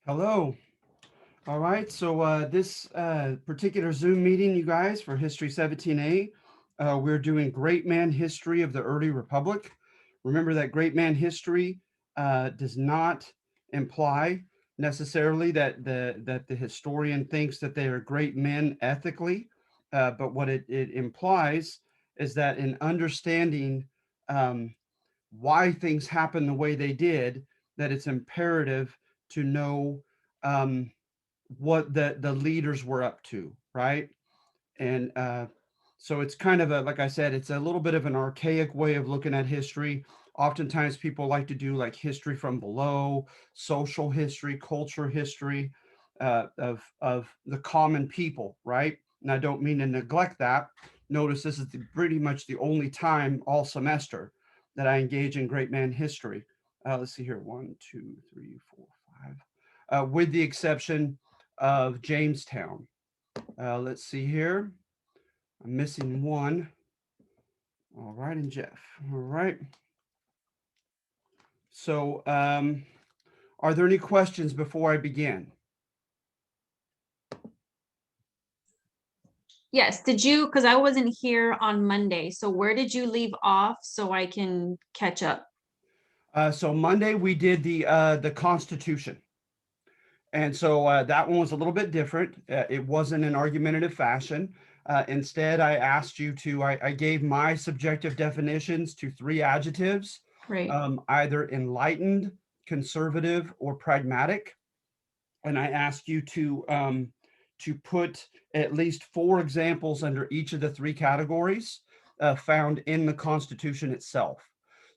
Hello. All right. So this particular Zoom meeting, you guys, for History 17A, we're doing Great Man History of the Early Republic. Remember that Great Man History does not imply necessarily that the historian thinks that they are great men ethically, but what it implies is that in understanding um, why things happen the way they did, that it's imperative to know um, what the leaders were up to, right? And so it's kind of a, like I said, it's a little bit of an archaic way of looking at history. Oftentimes people like to do like history from below, social history, culture history of the common people, right? And I don't mean to neglect that. Notice this is pretty much the only time all semester that I engage in great man history. Let's see here, one, two, three, four, five, with the exception of Jamestown. Let's see here. I'm missing one. All right, and Jeff. All right. So, are there any questions before I begin? Yes, did you, because I wasn't here on Monday, so where did you leave off so I can catch up? So Monday we did the Constitution, and so that one was a little bit different. It wasn't an argumentative fashion. Instead, I asked you to. I gave my subjective definitions to three adjectives, Right. either enlightened, conservative, or pragmatic. And I asked you to put at least four examples under each of the three categories found in the Constitution itself.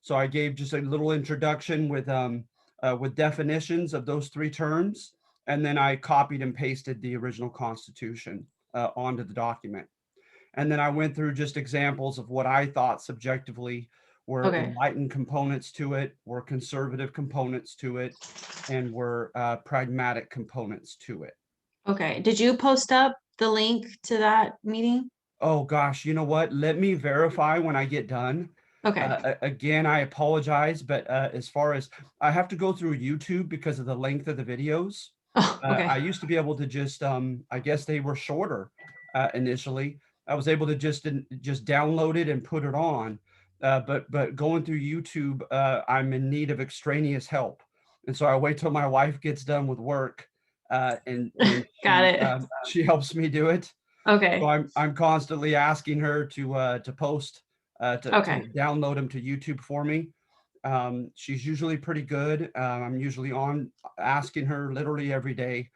So I gave just a little introduction with definitions of those three terms, and then I copied and pasted the original Constitution onto the document. And then I went through just examples of what I thought subjectively were Okay. enlightened components to it, were conservative components to it, and were pragmatic components to it. Okay. Did you post up the link to that meeting? Oh gosh, you know what? Let me verify when I get done. Okay. Again, I apologize, but as far as I have to go through YouTube because of the length of the videos. Oh, I okay. used to be able to just, I guess they were shorter initially. I was able to just download it and put it on. But going through YouTube, I'm in need of extraneous help, and so I wait till my wife gets done with work, and Got it. she helps me do it. So Okay. I'm constantly asking her to post to Okay. download them to YouTube for me. She's usually pretty good. I'm usually on asking her literally every day.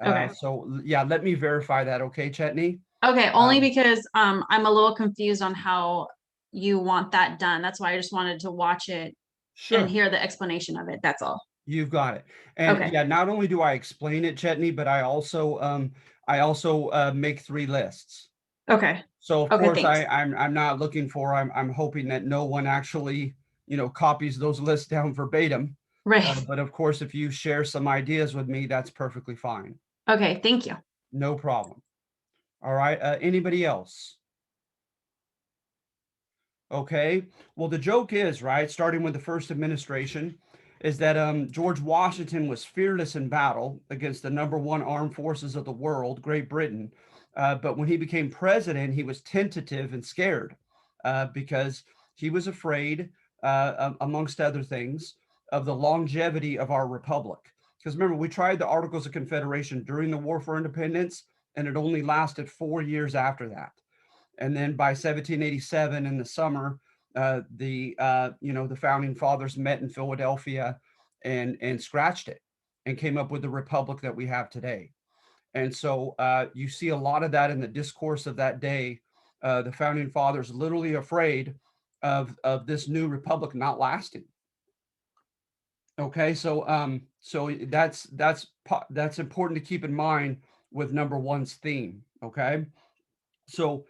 Okay. So yeah, let me verify that. Okay, Chetney. Okay. Only Um, because I'm a little confused on how you want that done. That's why I just wanted to watch it and sure, hear the explanation of it. That's all. you've got it. And Okay. yeah, not only do I explain it, Chetney, but I also make three lists. Okay. So of Okay. course Thanks. I'm not looking for I'm hoping that no one actually copies those lists down verbatim. Right. But of course, if you share some ideas with me, that's perfectly fine. Okay. Thank you. No problem. All right. Anybody else? Okay. Well, the joke is, right, starting with the first administration, is that George Washington was fearless in battle against the number one armed forces of the world, Great Britain. But when he became president, he was tentative and scared because he was afraid, amongst other things, of the longevity of our republic. Because remember, we tried the Articles of Confederation during the War for Independence, and it only lasted 4 years after that. And then by 1787 in the summer, the founding fathers met in Philadelphia and scratched it and came up with the republic that we have today. And so you see a lot of that in the discourse of that day. The founding fathers literally afraid of this new republic not lasting. Okay, so that's important to keep in mind with number one's theme. Okay, so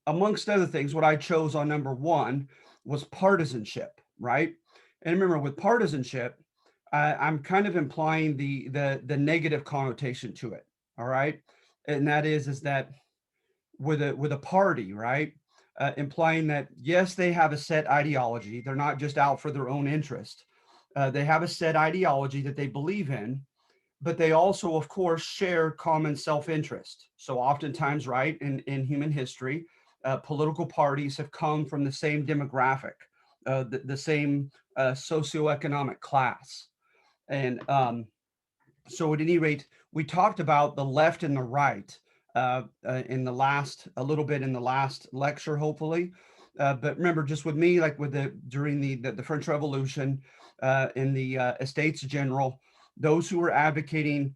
amongst other things, what I chose on number one was partisanship, right? And remember, with partisanship, I'm kind of implying the negative connotation to it. All right, and that is that with a party, right? Implying that yes, they have a set ideology. They're not just out for their own interest. They have a set ideology that they believe in, but they also, of course, share common self-interest. So oftentimes, right, in human history, political parties have come from the same demographic, the same socioeconomic class. And so at any rate, we talked about the left and the right in the last, a little bit in the last lecture, hopefully. But remember, just with me, like with during the French Revolution, in the Estates General, those who were advocating,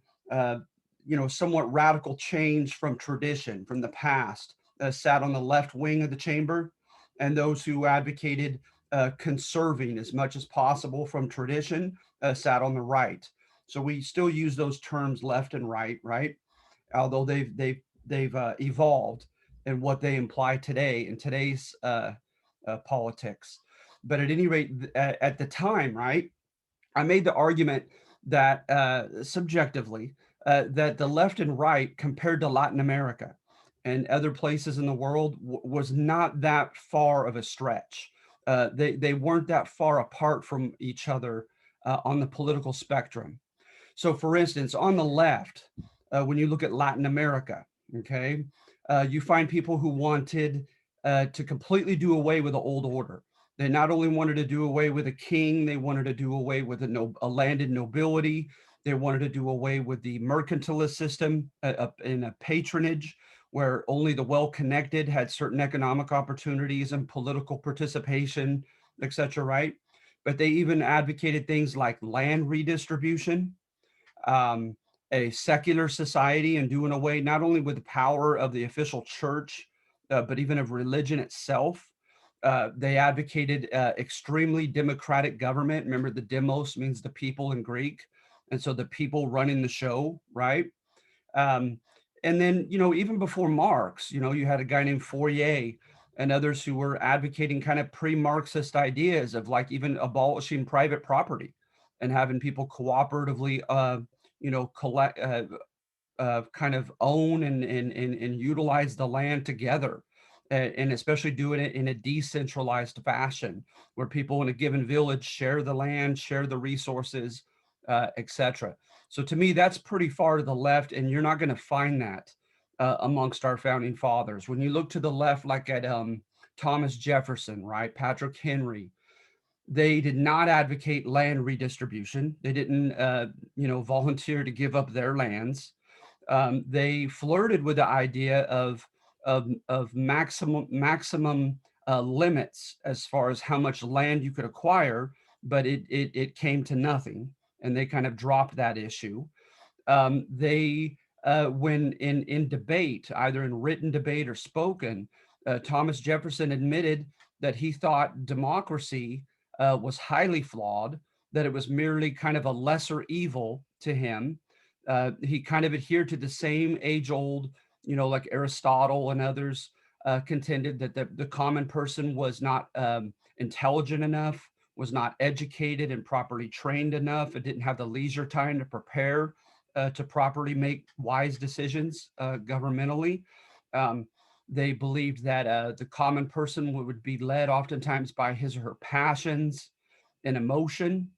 somewhat radical change from tradition, from the past, sat on the left wing of the chamber, and those who advocated conserving as much as possible from tradition sat on the right. So we still use those terms left and right, right? Although they've evolved in what they imply today in today's politics. But at any rate, at the time, right, I made the argument that subjectively, that the left and right compared to Latin America and other places in the world was not that far of a stretch. They weren't that far apart from each other on the political spectrum. So, for instance, on the left, when you look at Latin America, okay, you find people who wanted to completely do away with the old order. They not only wanted to do away with a king, they wanted to do away with a landed nobility. They wanted to do away with the mercantilist system in a patronage where only the well-connected had certain economic opportunities and political participation, etc. Right? But they even advocated things like land redistribution, um, a secular society, and doing away not only with the power of the official church, but even of religion itself. They advocated extremely democratic government. Remember, the demos means the people in Greek. And so the people running the show, right? Um, and then, even before Marx, you had a guy named Fourier and others who were advocating kind of pre-Marxist ideas of like even abolishing private property and having people cooperatively, collect, kind of own and utilize the land together. And especially doing it in a decentralized fashion where people in a given village share the land, share the resources, etc. So to me, that's pretty far to the left, and you're not going to find that amongst our founding fathers. When you look to the left, like at Thomas Jefferson, right, Patrick Henry, they did not advocate land redistribution. They didn't, volunteer to give up their lands. They flirted with the idea of maximum limits as far as how much land you could acquire, but it came to nothing, and they kind of dropped that issue. They when in debate, either in written debate or spoken, Thomas Jefferson admitted that he thought democracy was highly flawed, that it was merely kind of a lesser evil to him. He kind of adhered to the same age old, like Aristotle and others contended that the common person was not intelligent enough, was not educated and properly trained enough, and didn't have the leisure time to prepare to properly make wise decisions governmentally. Um, they believed that the common person would be led oftentimes by his or her passions and emotion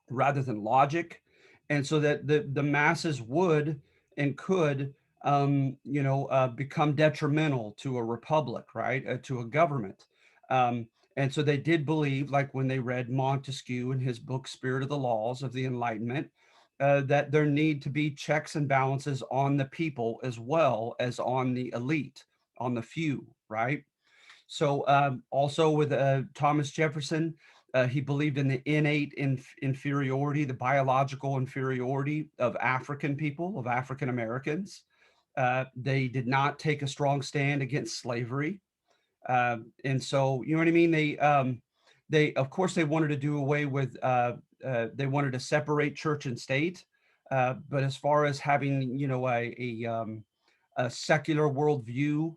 rather than logic. And so that the masses would and could, become detrimental to a republic, right? To a government. And so they did believe, like when they read Montesquieu in his book, Spirit of the Laws of the Enlightenment, that there need to be checks and balances on the people as well as on the elite, on the few, right? So also with Thomas Jefferson, he believed in the innate inferiority, the biological inferiority of African people, of African Americans. They did not take a strong stand against slavery. And so, you know what I mean? They of course, they wanted to do away with, they wanted to separate church and state. But as far as having, a secular worldview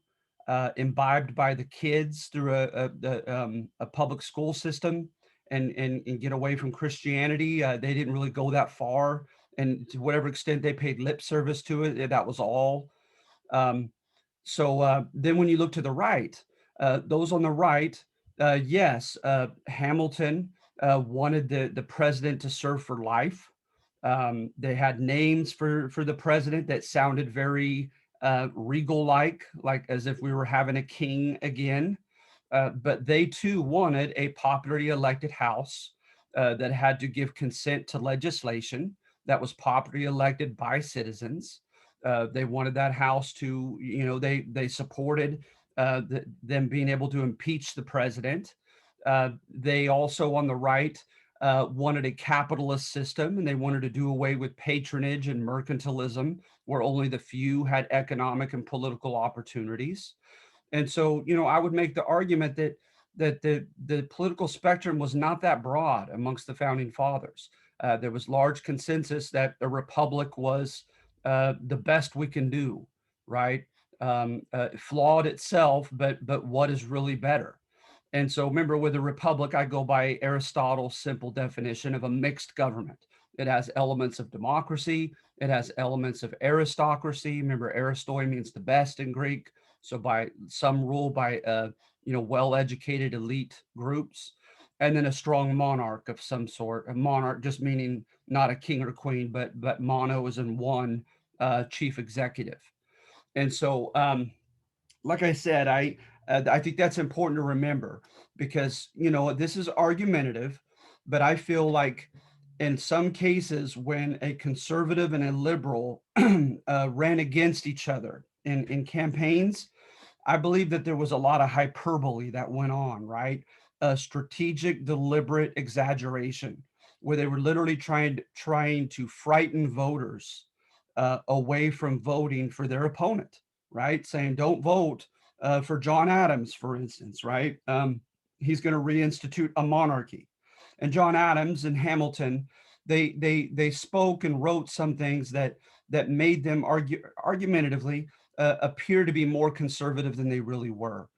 imbibed by the kids through a public school system and get away from Christianity, they didn't really go that far. And to whatever extent they paid lip service to it, that was all. Um, so then when you look to the right, those on the right, yes, Hamilton wanted the president to serve for life. They had names for the president that sounded very regal-like, like as if we were having a king again. But they too wanted a popularly elected House that had to give consent to legislation that was popularly elected by citizens. They wanted that House to, they supported them being able to impeach the president. They also, on the right, wanted a capitalist system, and they wanted to do away with patronage and mercantilism, where only the few had economic and political opportunities. And so, I would make the argument that the political spectrum was not that broad amongst the founding fathers. There was large consensus that a republic was the best we can do, right? Flawed itself, but what is really better? And so remember, with a republic, I go by Aristotle's simple definition of a mixed government. It has elements of democracy. It has elements of aristocracy. Remember, aristoi means the best in Greek. So by some rule by, well-educated elite groups, and then a strong monarch of some sort. A monarch just meaning not a king or queen, but mono is in one, chief executive. And so, like I said, I think that's important to remember, because this is argumentative, but I feel like in some cases when a conservative and a liberal ran against each other in campaigns, I believe that there was a lot of hyperbole that went on, right? A strategic, deliberate exaggeration where they were literally trying to frighten voters away from voting for their opponent, right? Saying, don't vote for John Adams, for instance, right? He's going to reinstitute a monarchy. And John Adams and Hamilton, they spoke and wrote some things that made them argumentatively appear to be more conservative than they really were.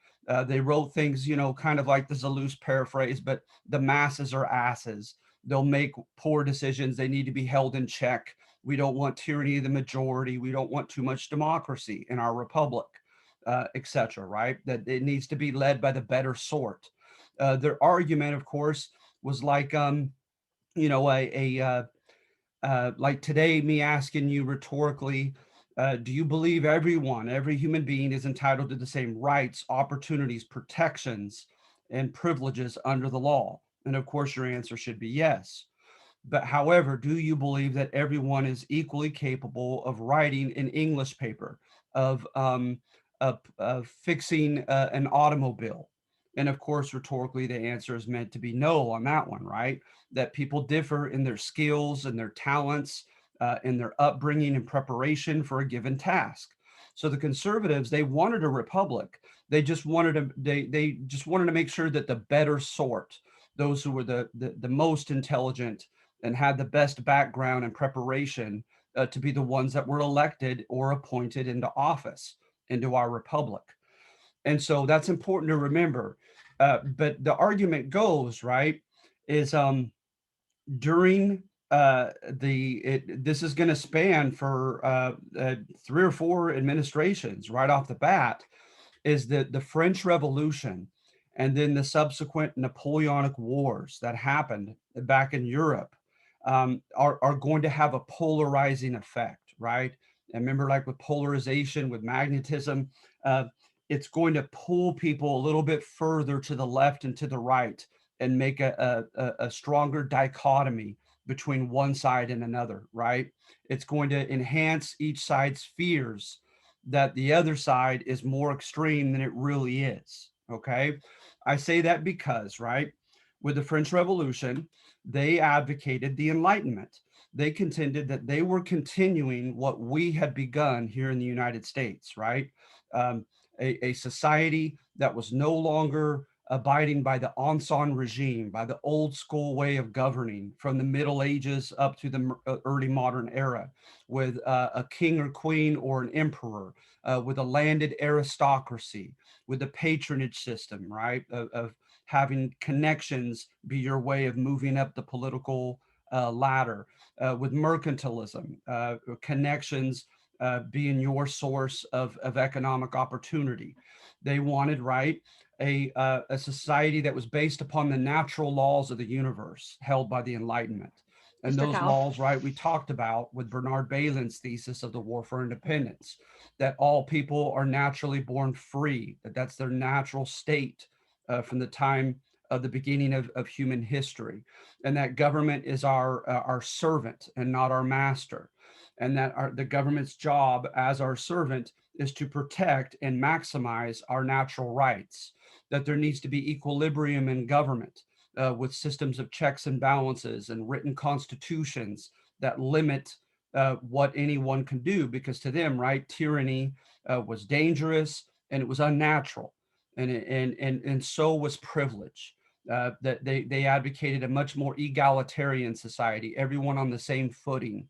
They wrote things, kind of like the Zalouse paraphrase, but the masses are asses. They'll make poor decisions. They need to be held in check. We don't want tyranny of the majority. We don't want too much democracy in our republic, etc. Right? That it needs to be led by the better sort. Their argument, of course, was like, like today, me asking you rhetorically, do you believe every human being is entitled to the same rights, opportunities, protections, and privileges under the law? And of course, your answer should be yes. But however, do you believe that everyone is equally capable of writing an English paper, of fixing an automobile? And of course, rhetorically, the answer is meant to be no on that one, right? That people differ in their skills and their talents, in their upbringing and preparation for a given task. So the conservatives, they wanted a republic. They just wanted to make sure that the better sort, those who were the most intelligent and had the best background and preparation, to be the ones that were elected or appointed into office, into our republic. And so that's important to remember. But the argument goes, right, is during this is going to span for 3 or 4 administrations right off the bat, is that the French Revolution and then the subsequent Napoleonic Wars that happened back in Europe, are going to have a polarizing effect, right? And remember, like with polarization, with magnetism, it's going to pull people a little bit further to the left and to the right, and make a stronger dichotomy between one side and another, right? It's going to enhance each side's fears that the other side is more extreme than it really is, okay? I say that because, right, with the French Revolution, they advocated the Enlightenment. They contended that they were continuing what we had begun here in the United States, right? A society that was no longer abiding by the Ancien regime, by the old school way of governing from the Middle Ages up to the early modern era, with a king or queen or an emperor, with a landed aristocracy, with the patronage system, right, of having connections be your way of moving up the political ladder, with mercantilism, connections being your source of economic opportunity. They wanted, right, a society that was based upon the natural laws of the universe held by the Enlightenment. And Mr. those Cal. laws, right, we talked about with Bernard Bailyn's thesis of the War for Independence, that all people are naturally born free, that that's their natural state from the time of the beginning of human history, and that government is our servant and not our master, and that the government's job as our servant is to protect and maximize our natural rights, that there needs to be equilibrium in government with systems of checks and balances and written constitutions that limit what anyone can do, because to them, right, tyranny was dangerous and it was unnatural, and so was privilege. That they advocated a much more egalitarian society, everyone on the same footing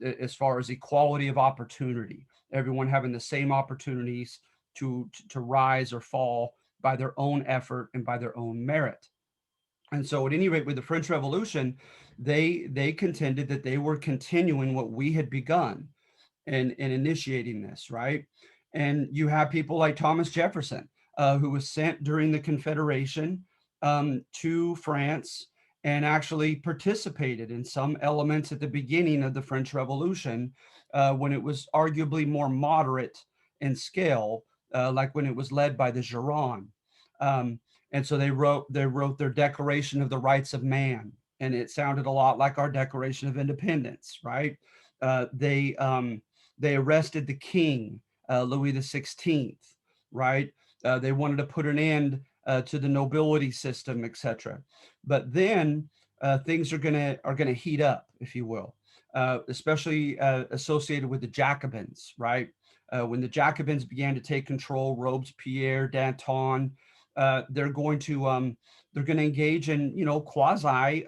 as far as equality of opportunity, everyone having the same opportunities to rise or fall by their own effort and by their own merit. And so at any rate, with the French Revolution, they contended that they were continuing what we had begun and initiating this, right? And you have people like Thomas Jefferson, who was sent during the Confederation to France and actually participated in some elements at the beginning of the French Revolution when it was arguably more moderate in scale, like when it was led by the Gironde. Um, and so they wrote their Declaration of the Rights of Man, and it sounded a lot like our Declaration of Independence, right? They arrested the king, Louis the 16th, right? They wanted to put an end to the nobility system, etc. But then things are gonna heat up, if you will, especially associated with the Jacobins, right? When the Jacobins began to take control, Robespierre, Danton, they're going to engage in quasi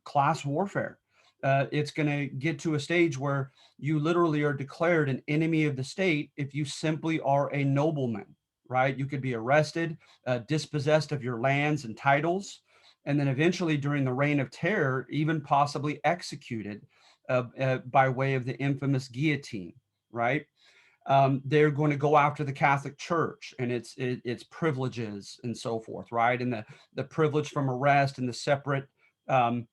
class warfare. It's going to get to a stage where you literally are declared an enemy of the state if you simply are a nobleman, right? You could be arrested, dispossessed of your lands and titles, and then eventually during the reign of terror, even possibly executed by way of the infamous guillotine, right? They're going to go after the Catholic Church and its privileges and so forth, right? And the privilege from arrest and the separate um,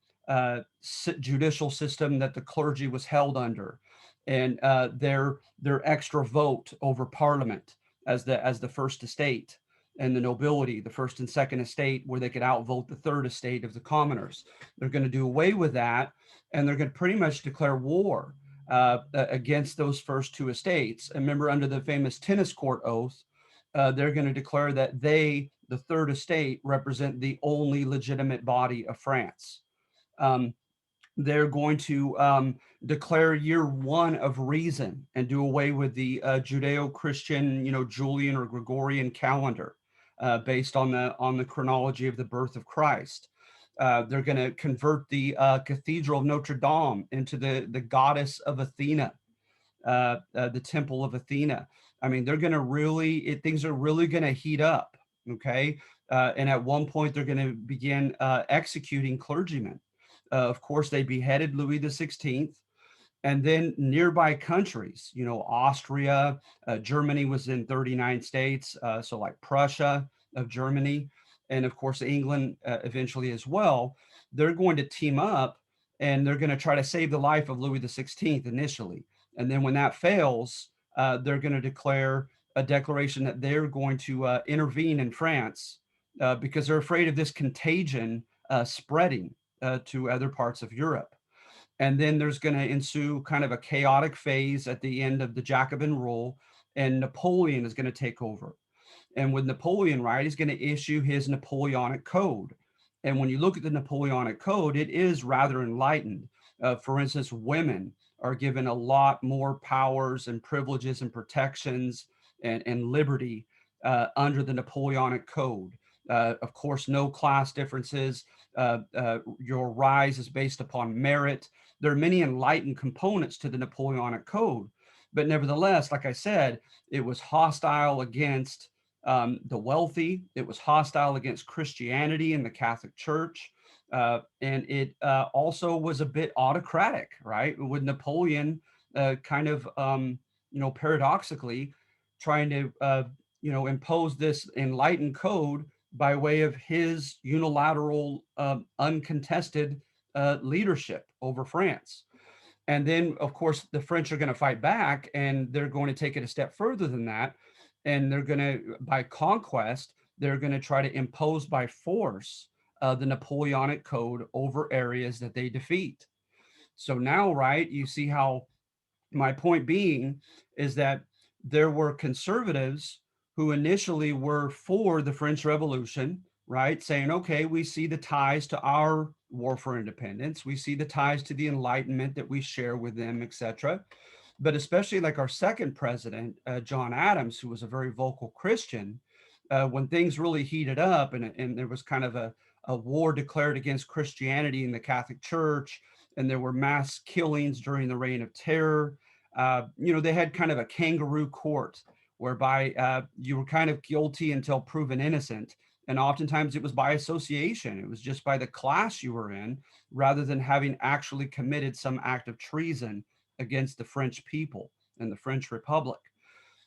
judicial system that the clergy was held under, and their extra vote over Parliament as the first estate, and the nobility, the first and second estate, where they could outvote the third estate of the commoners. They're going to do away with that, and they're going to pretty much declare war against those first two estates. And remember, under the famous tennis court oath, they're going to declare that they, the third estate, represent the only legitimate body of France. Um, they're going to declare year one of reason and do away with the Judeo-Christian, Julian or Gregorian calendar based on the chronology of the birth of Christ. They're going to convert the Cathedral of Notre Dame into the goddess of Athena, the Temple of Athena. I mean, they're going to things are really going to heat up. Okay. And at one point, they're going to begin executing clergymen. Of course, they beheaded Louis the 16th. And then nearby countries, Austria, Germany was in 39 states. So like Prussia of Germany, and of course, England eventually as well. They're going to team up and they're going to try to save the life of Louis the 16th initially. And then when that fails, they're going to declare a declaration that they're going to intervene in France because they're afraid of this contagion spreading to other parts of Europe. And then there's going to ensue kind of a chaotic phase at the end of the Jacobin rule, and Napoleon is going to take over. And with Napoleon, right, he's going to issue his Napoleonic Code. And when you look at the Napoleonic Code, it is rather enlightened. For instance, women are given a lot more powers and privileges and protections and liberty under the Napoleonic Code. Of course, no class differences. Your rise is based upon merit. There are many enlightened components to the Napoleonic Code, but nevertheless, like I said, it was hostile against the wealthy. It was hostile against Christianity and the Catholic Church. And it also was a bit autocratic, right? With Napoleon kind of, paradoxically trying to, impose this enlightened code by way of his unilateral, uncontested leadership over France. And then, of course, the French are going to fight back, and they're going to take it a step further than that. And they're going to, by conquest, they're going to try to impose by force the Napoleonic Code over areas that they defeat. So now, right, you see how my point being is that there were conservatives who initially were for the French Revolution, right? Saying, okay, we see the ties to our war for independence, we see the ties to the Enlightenment that we share with them, etc. But especially like our second president, John Adams, who was a very vocal Christian, when things really heated up and there was kind of a war declared against Christianity in the Catholic Church, and there were mass killings during the Reign of Terror. They had kind of a kangaroo court whereby you were kind of guilty until proven innocent. And oftentimes it was by association. It was just by the class you were in, rather than having actually committed some act of treason against the French people and the French Republic.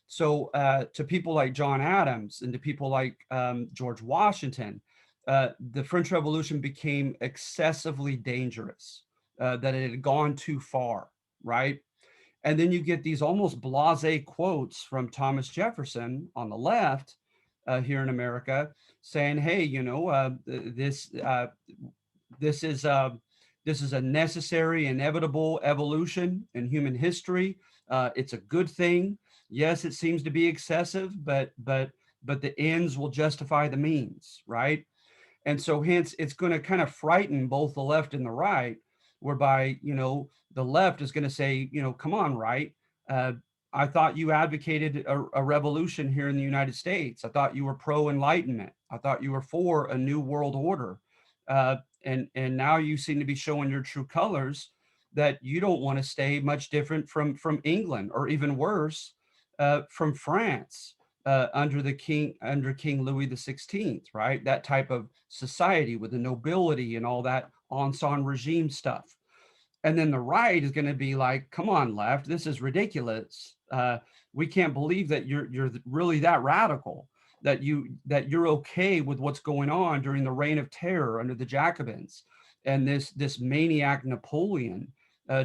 So to people like John Adams and to people like George Washington, the French Revolution became excessively dangerous, that it had gone too far, right? And then you get these almost blasé quotes from Thomas Jefferson on the left here in America saying, hey, this is a necessary, inevitable evolution in human history. It's a good thing. Yes, it seems to be excessive, but the ends will justify the means, right? And so hence it's going to kind of frighten both the left and the right, whereby, the left is going to say, come on, right? Uh, I thought you advocated a revolution here in the United States. I thought you were pro Enlightenment. I thought you were for a new world order. And now you seem to be showing your true colors, that you don't want to stay much different from England, or even worse, from France under King Louis the 16th, right? That type of society with the nobility and all that Ancien regime stuff. And then the right is going to be like, come on, left, this is ridiculous. We can't believe that you're really that radical, that you're okay with what's going on during the Reign of Terror under the Jacobins, and this maniac Napoleon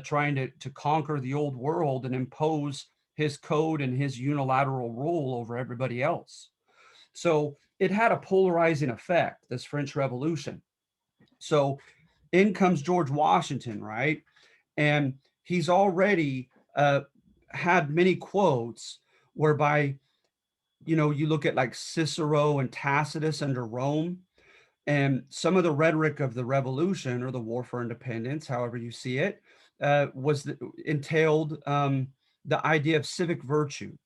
trying to conquer the old world and impose his code and his unilateral rule over everybody else. So it had a polarizing effect, this French Revolution. So in comes George Washington, right? And he's already had many quotes whereby, you look at like Cicero and Tacitus under Rome, and some of the rhetoric of the revolution or the war for independence, however you see it, entailed the idea of civic virtue.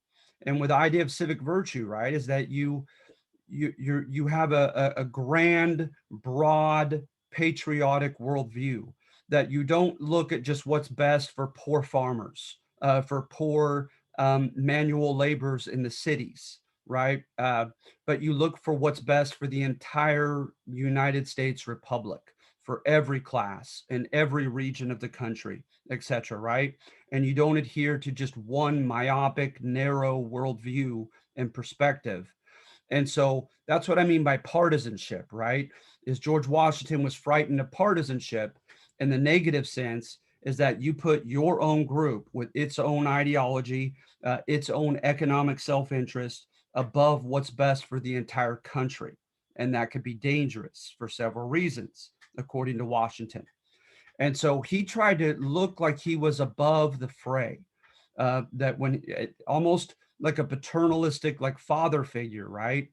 And with the idea of civic virtue, right, is that you have a grand, broad, patriotic worldview, that you don't look at just what's best for poor farmers, for poor manual laborers in the cities, right? But you look for what's best for the entire United States Republic, for every class in every region of the country, etc., right? And you don't adhere to just one myopic, narrow worldview and perspective. And so that's what I mean by partisanship, right? Is George Washington was frightened of partisanship in the negative sense, is that you put your own group with its own ideology, its own economic self-interest above what's best for the entire country. And that could be dangerous for several reasons, according to Washington. And so he tried to look like he was above the fray, that when almost like a paternalistic, like father figure, right?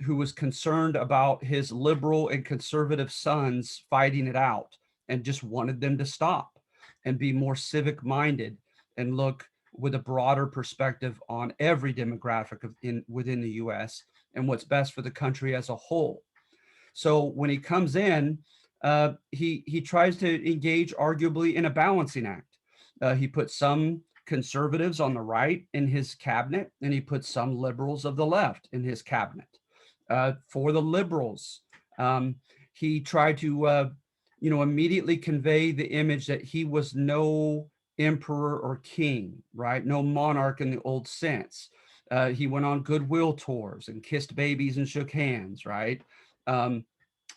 Who was concerned about his liberal and conservative sons fighting it out and just wanted them to stop and be more civic minded and look with a broader perspective on every demographic within the US and what's best for the country as a whole. So when he comes in, he tries to engage arguably in a balancing act. He puts some conservatives on the right in his cabinet, and he puts some liberals of the left in his cabinet. For the liberals, he tried to immediately convey the image that he was no emperor or king, right? No monarch in the old sense. He went on goodwill tours and kissed babies and shook hands, right?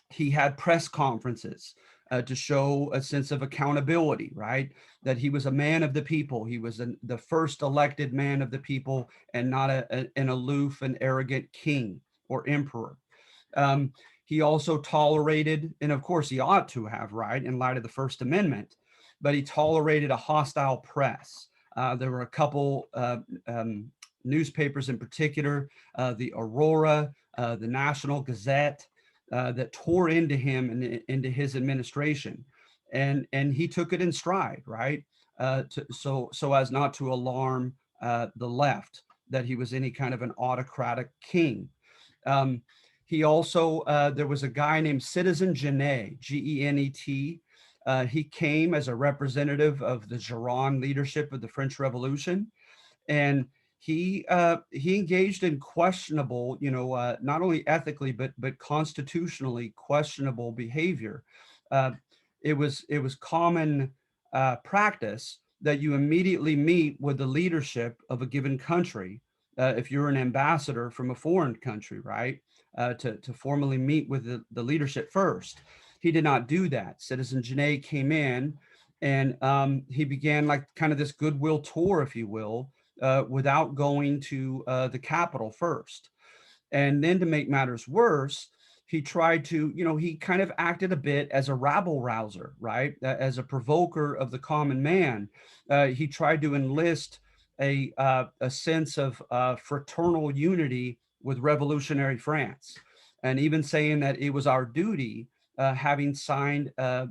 He had press conferences to show a sense of accountability, right? That he was a man of the people. He was the first elected man of the people and not an aloof and arrogant king or emperor. Um, he also tolerated, and of course he ought to have, right, in light of the First Amendment, but he tolerated a hostile press. There were a couple newspapers in particular, the Aurora, the National Gazette, that tore into him and into his administration, and he took it in stride, right? So as not to alarm the left that he was any kind of an autocratic king. Um, he also, there was a guy named Citizen Genet, Genet. He came as a representative of the Gironde leadership of the French Revolution, and he engaged in questionable, not only ethically but constitutionally questionable behavior. Uh, it was common practice that you immediately meet with the leadership of a given country, if you're an ambassador from a foreign country, right? To formally meet with the leadership first. He did not do that. Citizen Genet came in, and he began like kind of this goodwill tour, if you will, without going to the capital first. And then to make matters worse, he tried to, he kind of acted a bit as a rabble rouser, right? As a provoker of the common man. He tried to enlist a sense of fraternal unity with revolutionary France, and even saying that it was our duty, having signed a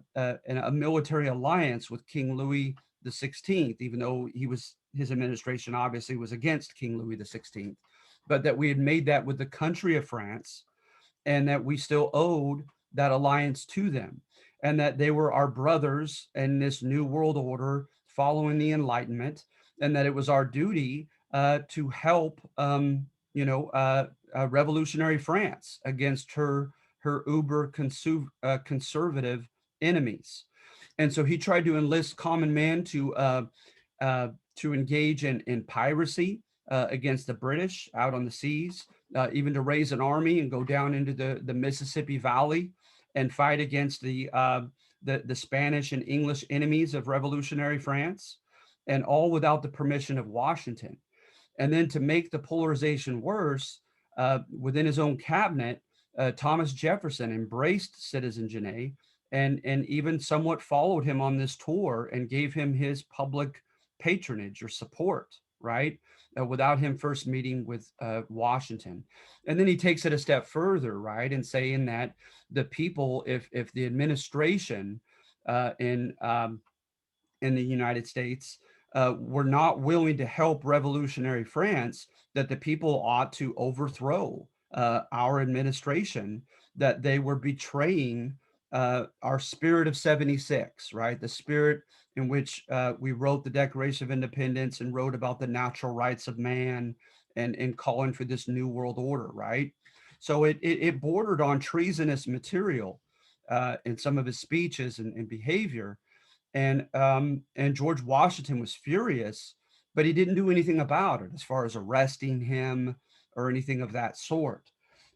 military alliance with King Louis the 16th, even though his administration obviously was against King Louis the 16th, but that we had made that with the country of France, and that we still owed that alliance to them, and that they were our brothers in this new world order following the Enlightenment, and that it was our duty to help, revolutionary France against her uber conservative enemies. And so he tried to enlist common man to engage in piracy against the British out on the seas, even to raise an army and go down into the Mississippi Valley and fight against the Spanish and English enemies of revolutionary France, and all without the permission of Washington. And then to make the polarization worse, within his own cabinet, Thomas Jefferson embraced Citizen Genet and even somewhat followed him on this tour and gave him his public patronage or support, right? Without him first meeting with Washington. And then he takes it a step further, right? And saying that the people, if the administration in the United States were not willing to help revolutionary France, that the people ought to overthrow our administration, that they were betraying our spirit of 76, right? The spirit in which we wrote the Declaration of Independence and wrote about the natural rights of man and calling for this new world order, right? So it bordered on treasonous material in some of his speeches and behavior, and George Washington was furious, but he didn't do anything about it as far as arresting him or anything of that sort.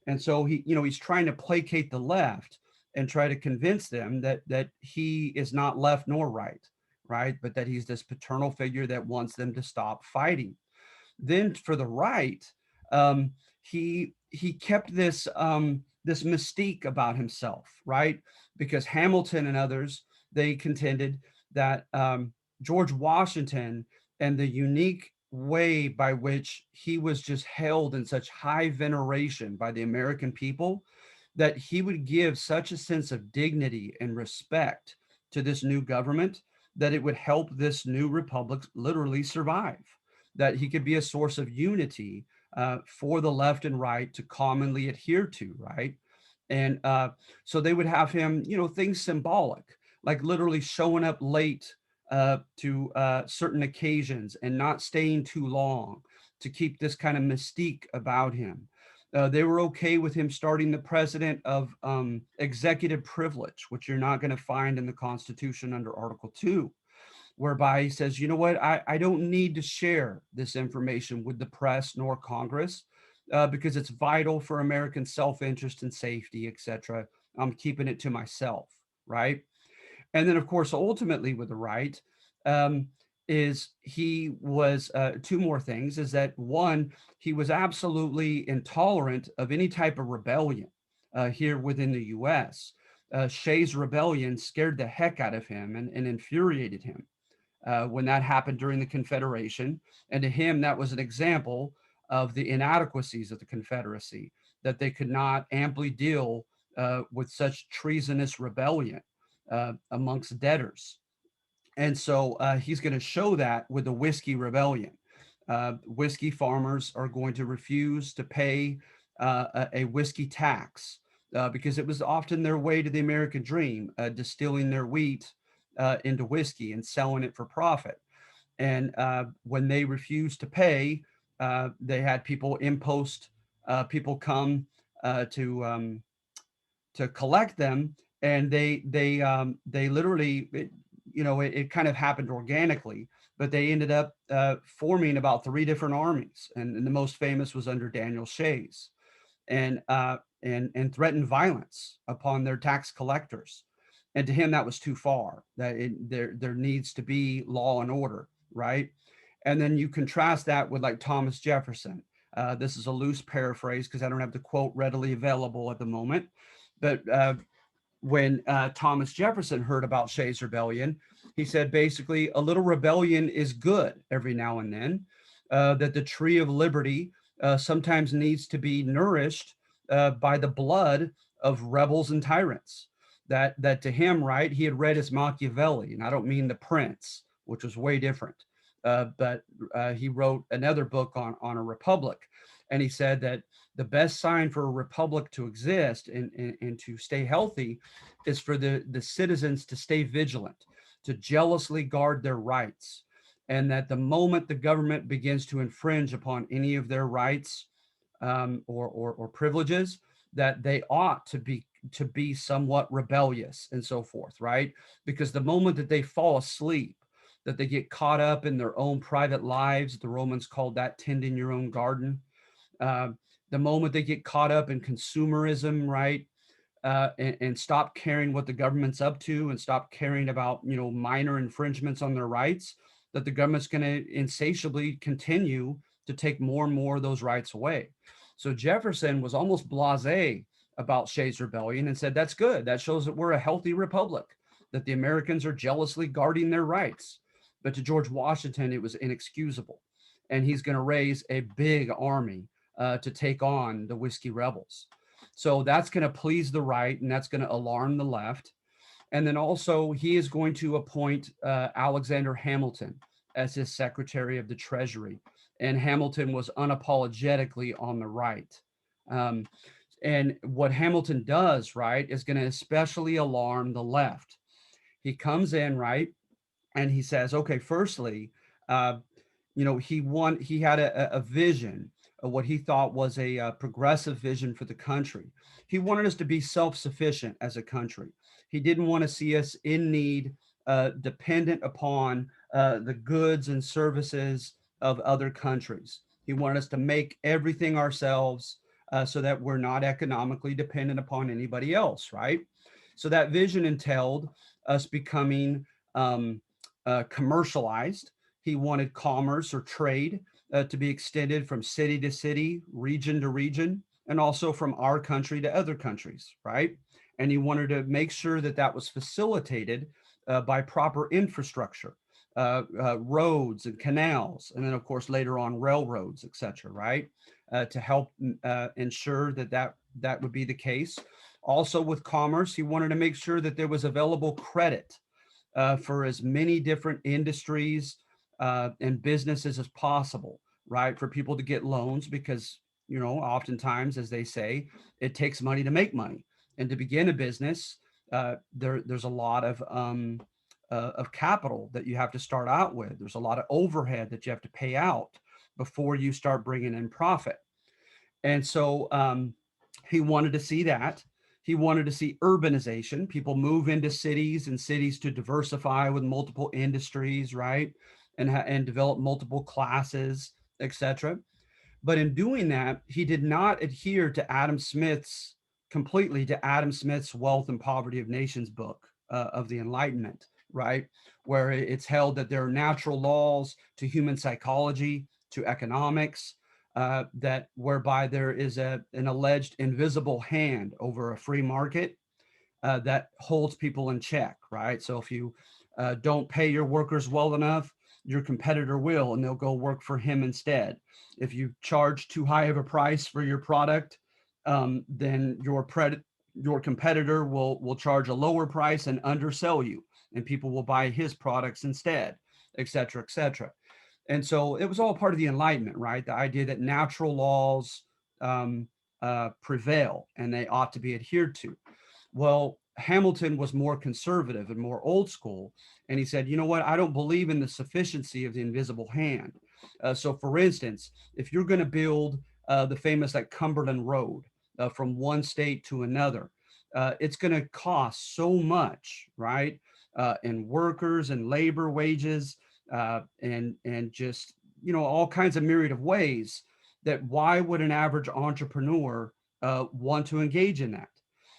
And so he's trying to placate the left and try to convince them that he is not left nor right, right, but that he's this paternal figure that wants them to stop fighting. Then for the right, um, he kept this mystique about himself, right? Because Hamilton and others, they contended that George Washington and the unique way by which he was just held in such high veneration by the American people, that he would give such a sense of dignity and respect to this new government that it would help this new republic literally survive, that he could be a source of unity for the left and right to commonly adhere to, right? And so they would have him, things symbolic, like literally showing up late to certain occasions and not staying too long to keep this kind of mystique about him. They were okay with him starting the president of executive privilege, which you're not going to find in the Constitution under Article 2, whereby he says, you know what, I don't need to share this information with the press nor Congress because it's vital for American self-interest and safety, etc. I'm keeping it to myself, right? And then, of course, ultimately with the right, um, is he was two more things is that one, he was absolutely intolerant of any type of rebellion here within the US. Shays' rebellion scared the heck out of him and infuriated him when that happened during the Confederation. And to him, that was an example of the inadequacies of the Confederacy, that they could not amply deal with such treasonous rebellion amongst debtors. And so he's going to show that with the Whiskey Rebellion. Whiskey farmers are going to refuse to pay a whiskey tax because it was often their way to the American dream, distilling their wheat into whiskey and selling it for profit. And when they refused to pay, they had people impost, people come to collect them, and they literally, it kind of happened organically, but they ended up forming about three different armies, and the most famous was under Daniel Shays, and and threatened violence upon their tax collectors. And to him, that was too far. That there needs to be law and order, right? And then you contrast that with like Thomas Jefferson. This is a loose paraphrase because I don't have the quote readily available at the moment. But when Thomas Jefferson heard about Shays' Rebellion, he said basically a little rebellion is good every now and then, that the tree of liberty sometimes needs to be nourished by the blood of rebels and tyrants. That to him, right, he had read his Machiavelli, and I don't mean The Prince, which was way different, but he wrote another book on a republic, and he said that the best sign for a republic to exist and to stay healthy is for the citizens to stay vigilant, to jealously guard their rights. And that the moment the government begins to infringe upon any of their rights or privileges, that they ought to be somewhat rebellious and so forth, right? Because the moment that they fall asleep, that they get caught up in their own private lives, the Romans called that tending your own garden. Uh, the moment they get caught up in consumerism, right, and stop caring what the government's up to and stop caring about minor infringements on their rights, that the government's going to insatiably continue to take more and more of those rights away. So Jefferson was almost blasé about Shays' Rebellion and said that's good. That shows that we're a healthy republic, that the Americans are jealously guarding their rights. But to George Washington, it was inexcusable, and he's going to raise a big army to take on the Whiskey Rebels. So that's going to please the right, and that's going to alarm the left. And then also, he is going to appoint Alexander Hamilton as his Secretary of the Treasury. And Hamilton was unapologetically on the right. Um, and what Hamilton does, right, is going to especially alarm the left. He comes in, right, and he says, okay, firstly, uh, he had a vision of what he thought was a progressive vision for the country. He wanted us to be self-sufficient as a country. He didn't want to see us in need, dependent upon the goods and services of other countries. He wanted us to make everything ourselves so that we're not economically dependent upon anybody else, right? So that vision entailed us becoming commercialized. He wanted commerce or trade to be extended from city to city, region to region, and also from our country to other countries, right? And he wanted to make sure that that was facilitated by proper infrastructure, roads and canals, and then of course later on railroads, et cetera, right? To help ensure that would be the case. Also with commerce, he wanted to make sure that there was available credit for as many different industries and businesses as possible, right? For people to get loans because, oftentimes, as they say, it takes money to make money. And to begin a business, there's a lot of capital that you have to start out with. There's a lot of overhead that you have to pay out before you start bringing in profit. And so he wanted to see that. He wanted to see urbanization, people move into cities and cities to diversify with multiple industries, right? And develop multiple classes, etc. But in doing that, he did not adhere to completely to Adam Smith's Wealth and Poverty of Nations book, of the Enlightenment, right? Where it's held that there are natural laws to human psychology, to economics, that whereby there is an alleged invisible hand over a free market that holds people in check, right? So if you don't pay your workers well enough, your competitor will, and they'll go work for him instead. If you charge too high of a price for your product, then your competitor will charge a lower price and undersell you, and people will buy his products instead, et cetera, et cetera. And so it was all part of the Enlightenment, right? The idea that natural laws prevail and they ought to be adhered to. Well, Hamilton was more conservative and more old school. And he said, you know what? I don't believe in the sufficiency of the invisible hand. So, for instance, if you're going to build the famous like Cumberland Road from one state to another, it's going to cost so much, right? In workers and labor wages, and just all kinds of myriad of ways, that why would an average entrepreneur want to engage in that?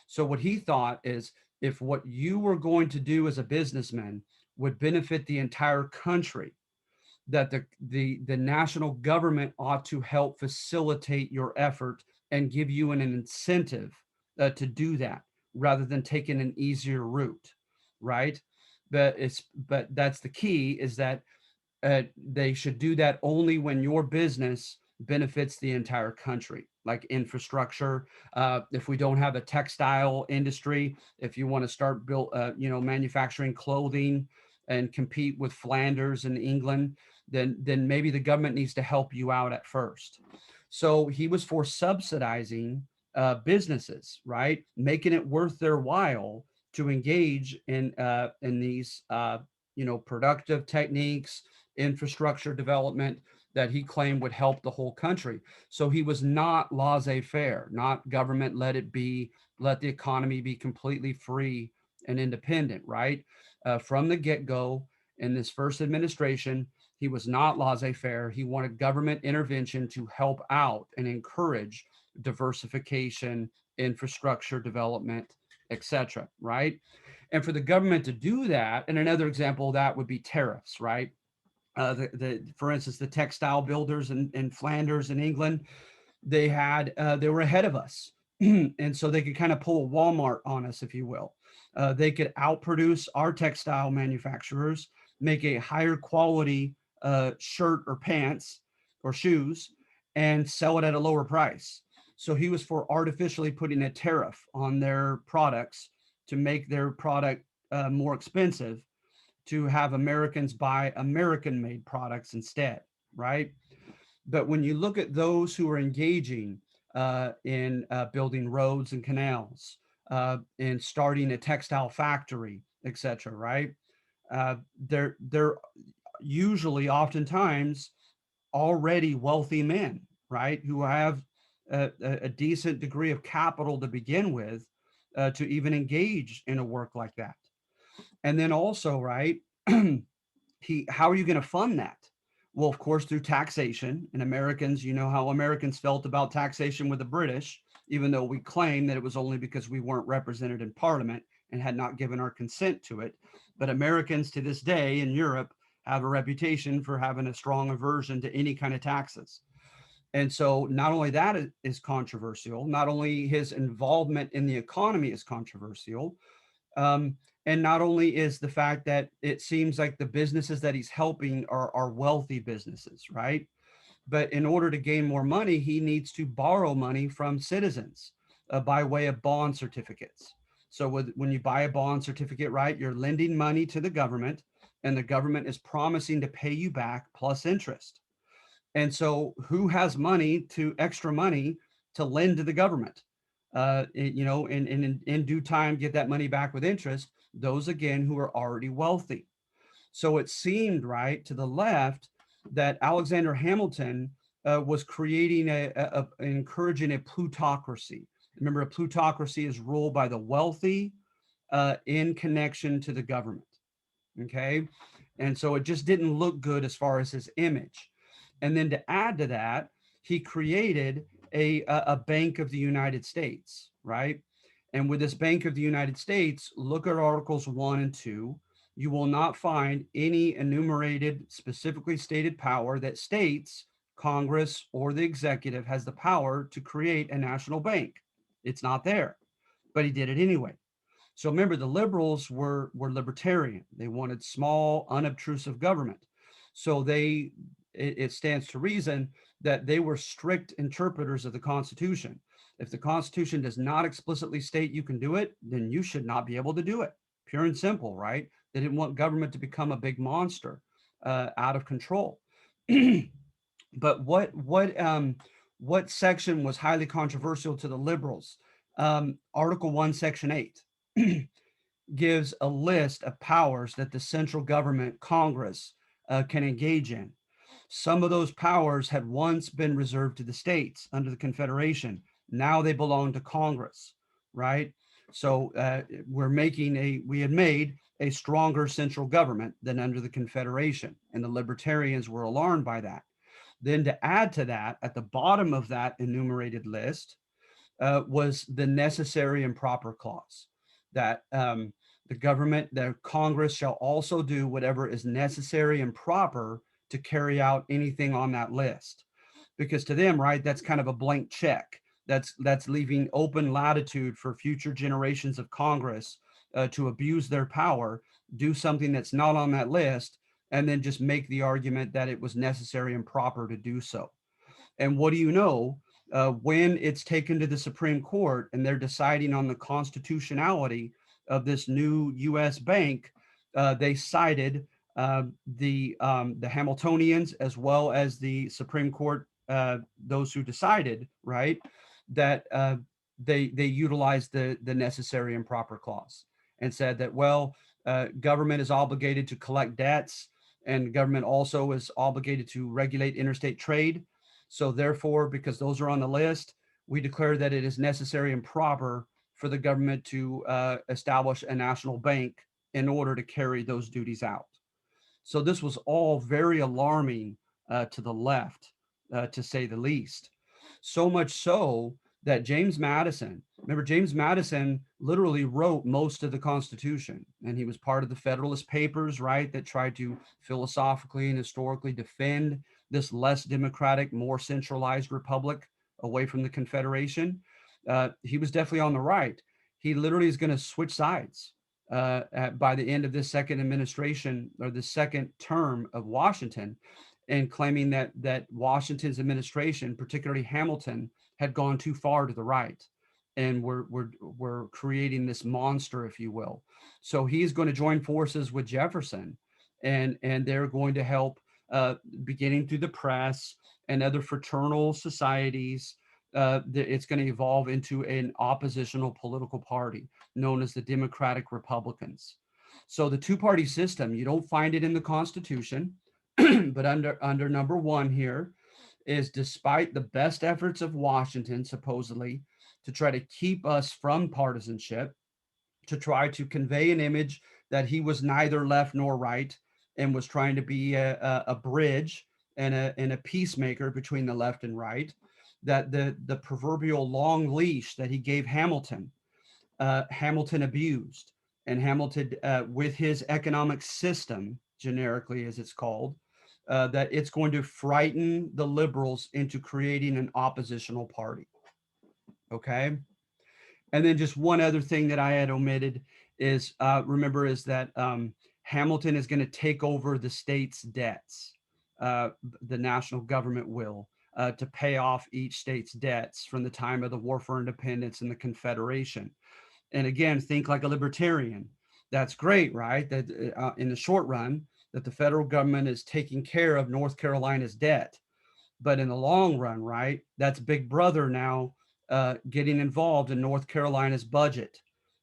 So what he thought is, if what you were going to do as a businessman would benefit the entire country, that the national government ought to help facilitate your effort and give you an incentive to do that, rather than taking an easier route, right? But that's the key, is that they should do that only when your business benefits the entire country, like infrastructure. If we don't have a textile industry, if you want to start manufacturing clothing and compete with Flanders and England, then maybe the government needs to help you out at first. So he was for subsidizing businesses, right, making it worth their while to engage in these productive techniques, infrastructure development that he claimed would help the whole country. So he was not laissez-faire, not government, let it be, let the economy be completely free and independent, right? From the get-go, in this first administration, he was not laissez-faire. He wanted government intervention to help out and encourage diversification, infrastructure development, etc., right? And for the government to do that, and another example of that would be tariffs, right? For instance, the textile builders in Flanders in England, they were ahead of us, and so they could kind of pull a Walmart on us, if you will. They could outproduce our textile manufacturers, make a higher quality shirt or pants or shoes, and sell it at a lower price. So he was for artificially putting a tariff on their products to make their product more expensive, to have Americans buy American made products instead, right? But when you look at those who are engaging in building roads and canals, and starting a textile factory, etc., right? They're usually, oftentimes, already wealthy men, right, who have a decent degree of capital to begin with, to even engage in a work like that. And then also, right, how are you going to fund that? Well, of course, through taxation. And Americans, you know how Americans felt about taxation with the British, even though we claim that it was only because we weren't represented in Parliament and had not given our consent to it. But Americans to this day in Europe have a reputation for having a strong aversion to any kind of taxes. And so not only that is controversial, not only his involvement in the economy is controversial, um, and not only is the fact that it seems like the businesses that he's helping are wealthy businesses, right? But in order to gain more money, he needs to borrow money from citizens by way of bond certificates. So when you buy a bond certificate, right, you're lending money to the government, and the government is promising to pay you back plus interest. And so who has extra money to lend to the government? In due time, get that money back with interest, those again who are already wealthy. So it seemed, right, to the left, that Alexander Hamilton was creating encouraging a plutocracy. Remember, a plutocracy is ruled by the wealthy in connection to the government. Okay. And so it just didn't look good as far as his image. And then to add to that, he created a Bank of the United States, right? And with this Bank of the United States, look at Articles 1 and 2. You will not find any enumerated, specifically stated power that states Congress or the executive has the power to create a national bank. It's not there, but he did it anyway. So remember, the liberals were libertarian. They wanted small, unobtrusive government. So it stands to reason that they were strict interpreters of the Constitution. If the Constitution does not explicitly state you can do it, then you should not be able to do it. Pure and simple, right? They didn't want government to become a big monster out of control. But what section was highly controversial to the liberals? Article 1, Section 8 gives a list of powers that the central government, Congress, can engage in. Some of those powers had once been reserved to the states under the Confederation. Now they belong to Congress, right? So we had made a stronger central government than under the Confederation, and the libertarians were alarmed by that. Then to add to that, at the bottom of that enumerated list was the necessary and proper clause that the Congress shall also do whatever is necessary and proper to carry out anything on that list. Because to them, right, that's kind of a blank check. That's leaving open latitude for future generations of Congress to abuse their power, do something that's not on that list, and then just make the argument that it was necessary and proper to do so. And what do you know? When it's taken to the Supreme Court and they're deciding on the constitutionality of this new U.S. bank, they cited the Hamiltonians as well as the Supreme Court, those who decided, right, that they utilized the necessary and proper clause and said that, well, government is obligated to collect debts, and government also is obligated to regulate interstate trade. So therefore, because those are on the list, we declare that it is necessary and proper for the government to establish a national bank in order to carry those duties out. So this was all very alarming to the left, to say the least. So much so that James Madison, remember, James Madison literally wrote most of the Constitution, and he was part of the Federalist Papers, right, that tried to philosophically and historically defend this less democratic, more centralized republic away from the Confederation. He was definitely on the right. He literally is going to switch sides by the end of this second administration or the second term of Washington, and claiming that Washington's administration, particularly Hamilton, had gone too far to the right, and we're creating this monster, if you will. So he's going to join forces with Jefferson, and they're going to help, beginning through the press and other fraternal societies. It's going to evolve into an oppositional political party known as the Democratic Republicans. So the two-party system, you don't find it in the Constitution, but under number one here is, despite the best efforts of Washington, supposedly, to try to keep us from partisanship, to try to convey an image that he was neither left nor right and was trying to be a bridge and a peacemaker between the left and right, that the proverbial long leash that he gave Hamilton, Hamilton abused, and Hamilton, with his economic system, generically as it's called, that it's going to frighten the liberals into creating an oppositional party. Okay. And then just one other thing that I had omitted is, remember, is that Hamilton is going to take over the state's debts. The national government will, to pay off each state's debts from the time of the War for Independence and the Confederation. And again, think like a libertarian. That's great, right? That in the short run, that the federal government is taking care of North Carolina's debt. But in the long run, right, that's Big Brother now getting involved in North Carolina's budget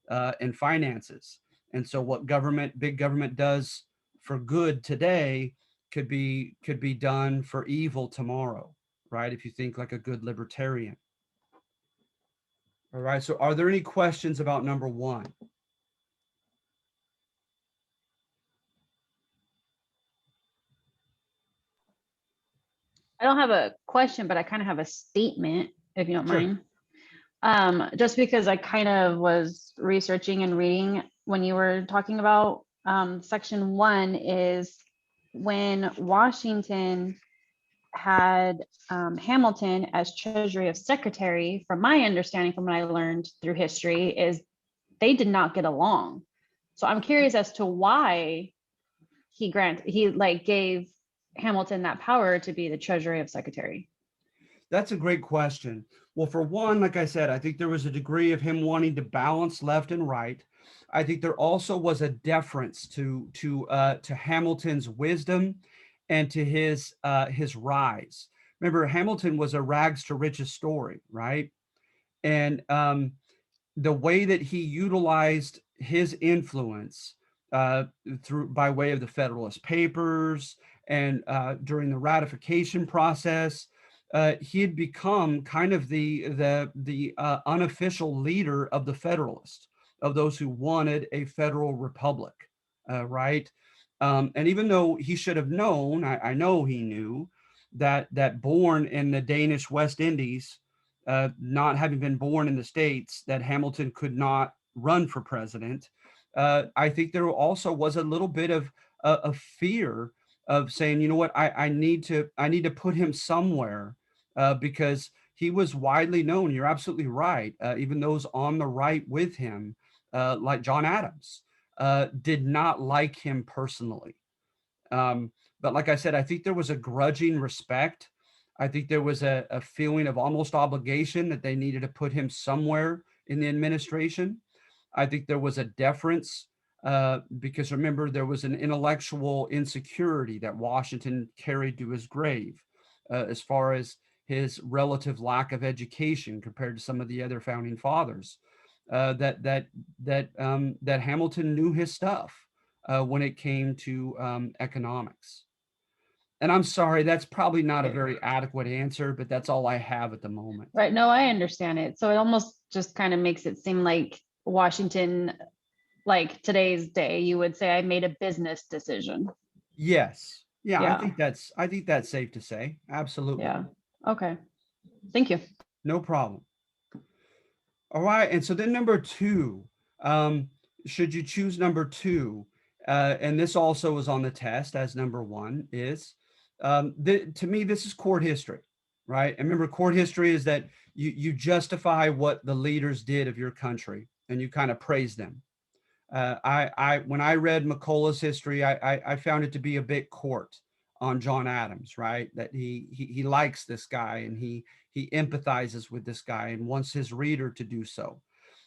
and finances. And so what big government does for good today could be done for evil tomorrow, right? If you think like a good libertarian. All right. So are there any questions about number one? I don't have a question, but I kind of have a statement, if you don't Sure. mind. Just because I kind of was researching and reading when you were talking about section 1 is when Washington had Hamilton as Treasury of Secretary, from my understanding, from what I learned through history, is they did not get along. So I'm curious as to why he like gave Hamilton that power to be the Treasury of Secretary. That's a great question. Well, for one, like I said, I think there was a degree of him wanting to balance left and right. I think there also was a deference to Hamilton's wisdom and to his rise. Remember, Hamilton was a rags to riches story, right? And the way that he utilized his influence through by way of the Federalist Papers and during the ratification process, he had become kind of the unofficial leader of the Federalists, of those who wanted a federal republic, right? And even though he should have known, I know he knew that born in the Danish West Indies, not having been born in the States, that Hamilton could not run for president. I think there also was a little bit of fear of saying, you know what, I need to put him somewhere because he was widely known. You're absolutely right. Even those on the right with him, like John Adams, did not like him personally. But like I said, I think there was a grudging respect. I think there was a feeling of almost obligation that they needed to put him somewhere in the administration. I think there was a deference because remember, there was an intellectual insecurity that Washington carried to his grave as far as his relative lack of education compared to some of the other founding fathers. That Hamilton knew his stuff when it came to economics. And I'm sorry, that's probably not a very adequate answer, but that's all I have at the moment. Right. No, I understand it. So it almost just kind of makes it seem like Washington, like today's day, you would say, I made a business decision. Yes. Yeah, Yeah. I think that's safe to say. Absolutely. Yeah. Okay. Thank you. No problem. All right. And so then number two, should you choose number two, and this also is on the test as number one, is to me, this is court history, right? And remember, court history is that you justify what the leaders did of your country and you kind of praise them. When I read McCullough's history, I found it to be a bit court on John Adams, right? That he likes this guy and he empathizes with this guy and wants his reader to do so.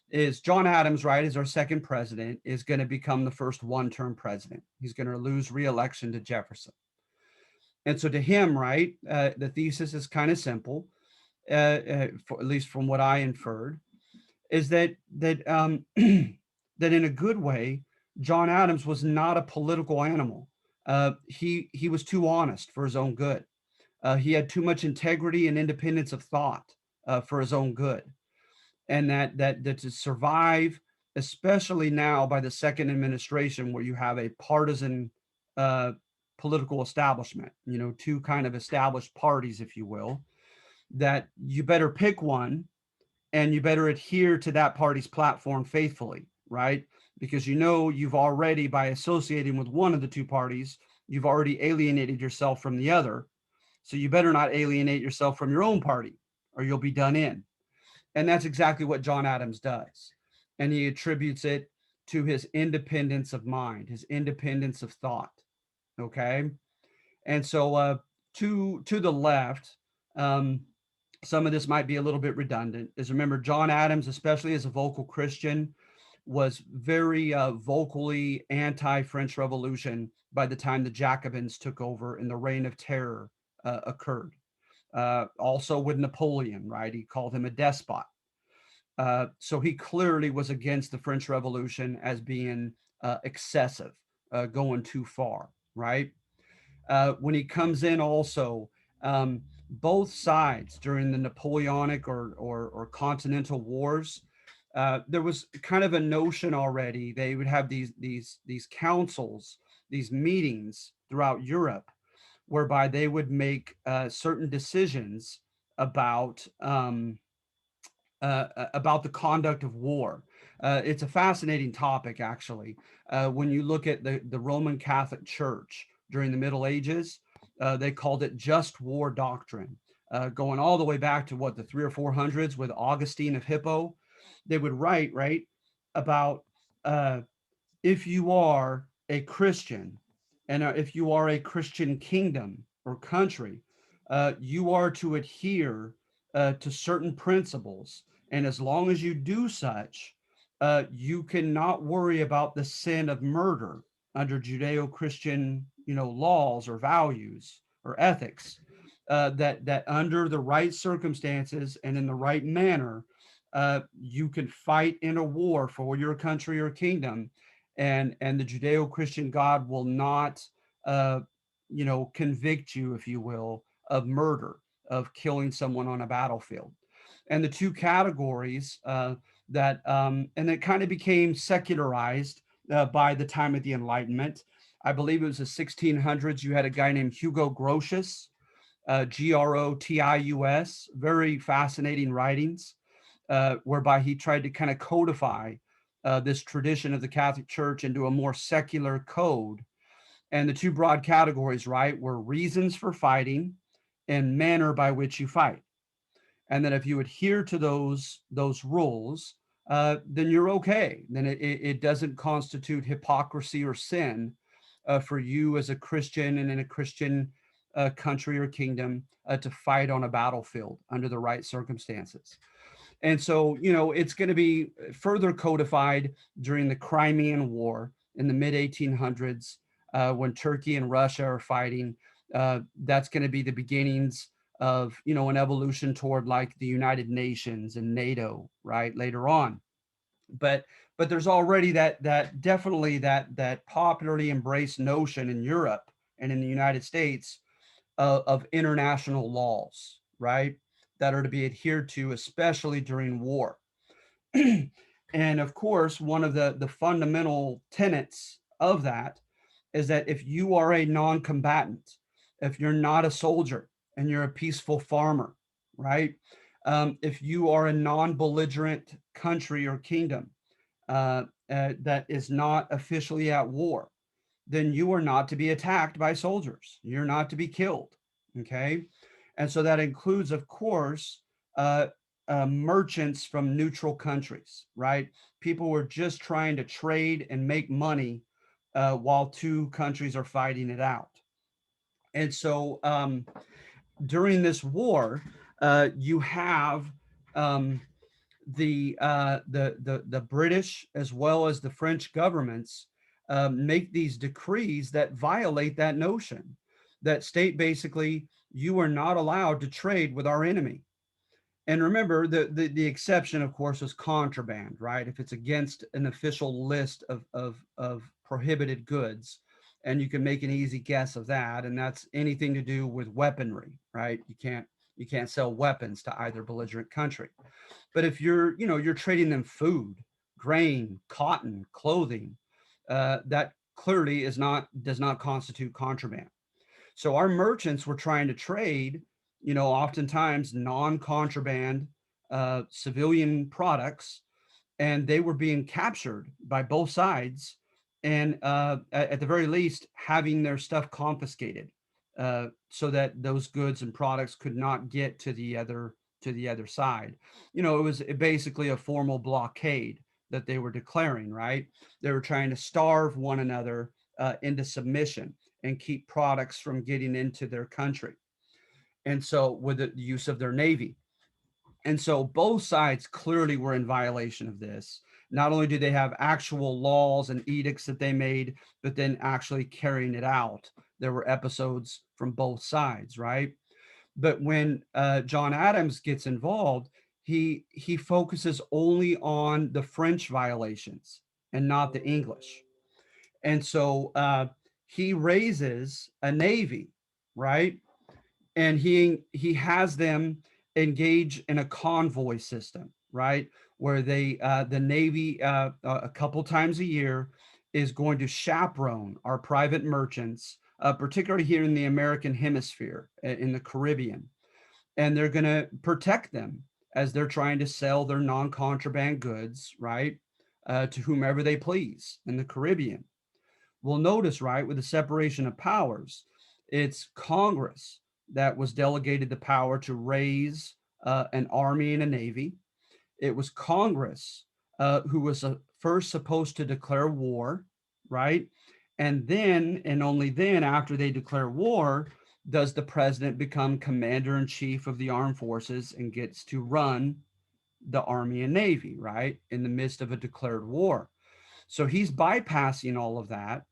Is John Adams, right, as our second president, is going to become the first one-term president. He's going to lose re-election to Jefferson. And so to him, right, the thesis is kind of simple, at least from what I inferred, is that that in a good way, John Adams was not a political animal. He was too honest for his own good. He had too much integrity and independence of thought for his own good, and that to survive, especially now by the second administration, where you have a partisan uh, political establishment, you know, two kind of established parties, if you will, that you better pick one and you better adhere to that party's platform faithfully, right? Because you know you've already, by associating with one of the two parties, you've already alienated yourself from the other. So you better not alienate yourself from your own party or you'll be done in. And that's exactly what John Adams does. And he attributes it to his independence of mind, his independence of thought. Okay. And so to the left, um, some of this might be a little bit redundant, is remember John Adams, especially as a vocal Christian, was very vocally anti-French Revolution by the time the Jacobins took over and the Reign of Terror occurred. Also with Napoleon, right? He called him a despot. So he clearly was against the French Revolution as being excessive, going too far, right? When he comes in also, both sides during the Napoleonic or Continental Wars, there was kind of a notion already. They would have these councils, these meetings throughout Europe, whereby they would make certain decisions about about the conduct of war. It's a fascinating topic, actually. When you look at the Roman Catholic Church during the Middle Ages, they called it just war doctrine, going all the way back to what, the 300s or 400s with Augustine of Hippo. They would write, right, about uh, if you are a Christian and if you are a Christian kingdom or country, you are to adhere to certain principles. And as long as you do such, you cannot worry about the sin of murder under Judeo-Christian, laws or values or ethics. That under the right circumstances and in the right manner, you can fight in a war for your country or kingdom, and the Judeo-Christian God will not, uh, convict you, if you will, of murder, of killing someone on a battlefield. And the two categories and it kind of became secularized by the time of the Enlightenment. I believe it was the 1600s. You had a guy named Hugo Grotius, Grotius, very fascinating writings, whereby he tried to kind of codify this tradition of the Catholic Church into a more secular code. And the two broad categories, right, were reasons for fighting and manner by which you fight. And that if you adhere to those rules, then you're okay. Then it doesn't constitute hypocrisy or sin for you as a Christian and in a Christian country or kingdom to fight on a battlefield under the right circumstances. And so, it's going to be further codified during the Crimean War in the mid 1800s when Turkey and Russia are fighting. That's going to be the beginnings of, an evolution toward like the United Nations and NATO, right, later on. But there's already that definitely that popularly embraced notion in Europe and in the United States of international laws, right, that are to be adhered to, especially during war. And of course, one of the fundamental tenets of that is that if you are a non-combatant, if you're not a soldier and you're a peaceful farmer, right? If you are a non-belligerent country or kingdom that is not officially at war, then you are not to be attacked by soldiers. You're not to be killed. Okay. And so that includes, of course, merchants from neutral countries, right? People who are just trying to trade and make money while two countries are fighting it out. And so during this war, you have the British as well as the French governments make these decrees that violate that notion, that state basically you are not allowed to trade with our enemy. And remember, the exception, of course, is contraband, right? If it's against an official list of prohibited goods, and you can make an easy guess of that, and that's anything to do with weaponry, right? You can't sell weapons to either belligerent country. But if you're trading them food, grain, cotton, clothing, that clearly does not constitute contraband. So our merchants were trying to trade, oftentimes non-contraband civilian products, and they were being captured by both sides, and at the very least, having their stuff confiscated, so that those goods and products could not get to the other side. It was basically a formal blockade that they were declaring, right? They were trying to starve one another into submission and keep products from getting into their country. And so with the use of their navy. And so both sides clearly were in violation of this. Not only do they have actual laws and edicts that they made, but then actually carrying it out. There were episodes from both sides, right? But when John Adams gets involved, he focuses only on the French violations and not the English. And so he raises a navy, right? And he has them engage in a convoy system, right? Where the Navy a couple times a year is going to chaperone our private merchants, particularly here in the American hemisphere, in the Caribbean, and they're going to protect them as they're trying to sell their non-contraband goods, right, to whomever they please in the Caribbean. Well, notice, right, with the separation of powers, it's Congress that was delegated the power to raise an army and a navy. It was Congress who was first supposed to declare war, right? And then, and only then, after they declare war, does the president become commander in chief of the armed forces and gets to run the army and navy, right? In the midst of a declared war. So he's bypassing all of that,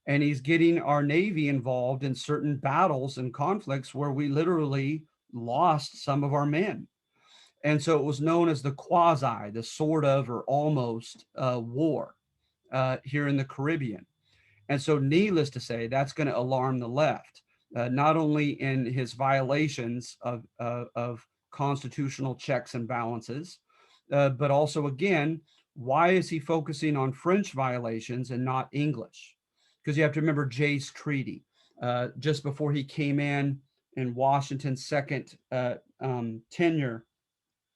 and he's getting our Navy involved in certain battles and conflicts where we literally lost some of our men. And so it was known as the quasi, the sort of or almost war here in the Caribbean. And so, needless to say, that's going to alarm the left, not only in his violations of constitutional checks and balances, but also, again, why is he focusing on French violations and not English? Because you have to remember Jay's Treaty. Just before he came in Washington's second tenure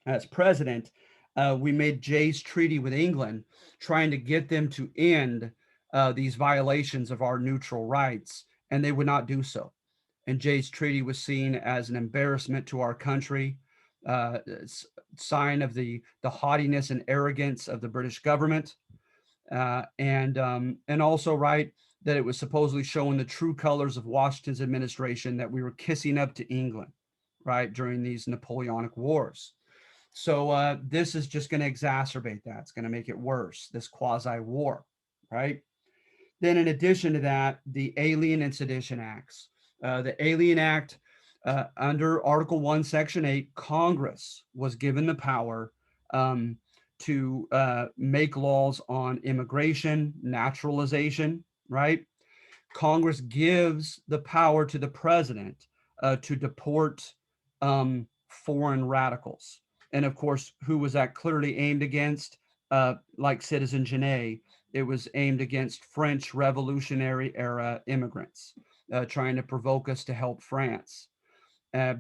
as president, we made Jay's Treaty with England, trying to get them to end these violations of our neutral rights, and they would not do so. And Jay's Treaty was seen as an embarrassment to our country, sign of the haughtiness and arrogance of the British government, and also, right, that it was supposedly showing the true colors of Washington's administration, that we were kissing up to England, right, during these Napoleonic wars. So this is just going to exacerbate that. It's going to make it worse, this quasi war, right? Then, in addition to that, the Alien and Sedition Acts. The Alien Act, under Article 1, Section 8, Congress was given the power to make laws on immigration, naturalization, right? Congress gives the power to the president to deport foreign radicals. And of course, who was that clearly aimed against? Like Citizen Genet, it was aimed against French Revolutionary era immigrants, trying to provoke us to help France,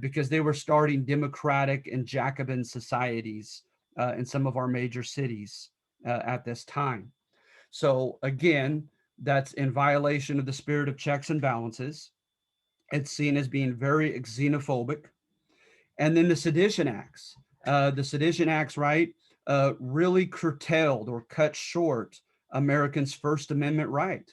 because they were starting democratic and Jacobin societies in some of our major cities at this time. So again, that's in violation of the spirit of checks and balances. It's seen as being very xenophobic. And then the Sedition Acts. The Sedition Acts, right, really curtailed or cut short Americans' First Amendment right,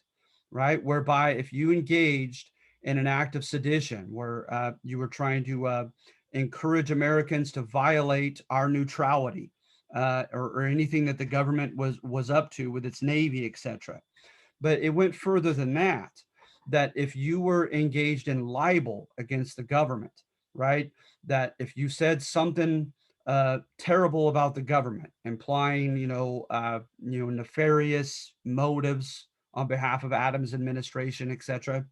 whereby if you engaged in an act of sedition where you were trying to encourage Americans to violate our neutrality or anything that the government was up to with its Navy, etc. But it went further than that, that if you were engaged in libel against the government, right, that if you said something terrible about the government, implying, nefarious motives on behalf of Adams' administration, etc.,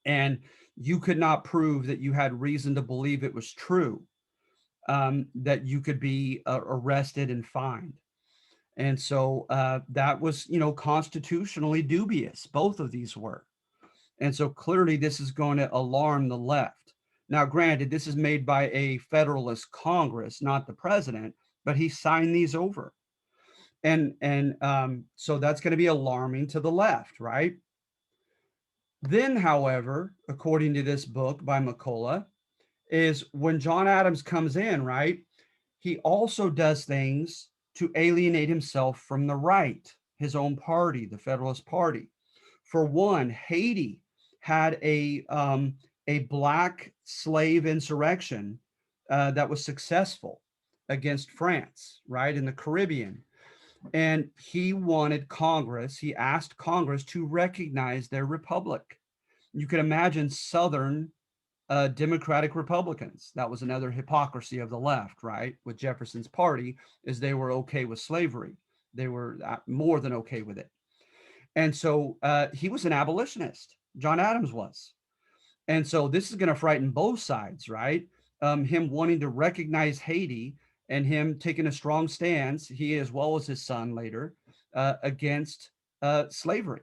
and you could not prove that you had reason to believe it was true, that you could be arrested and fined. And so that was, constitutionally dubious. Both of these were. And so clearly this is going to alarm the left. Now, granted, this is made by a Federalist Congress, not the president, but he signed these over. And so that's going to be alarming to the left, right? Then, however, according to this book by McCullough, is when John Adams comes in, right, he also does things to alienate himself from the right, his own party, the Federalist Party. For one, Haiti had a black slave insurrection that was successful against France, right, in the Caribbean. And he asked Congress to recognize their republic. You can imagine Southern Democratic Republicans. That was another hypocrisy of the left, right? With Jefferson's party, is they were okay with slavery. They were more than okay with it. And so he was an abolitionist. John Adams was. And so this is going to frighten both sides, right? Him wanting to recognize Haiti and him taking a strong stance, he as well as his son later, against slavery.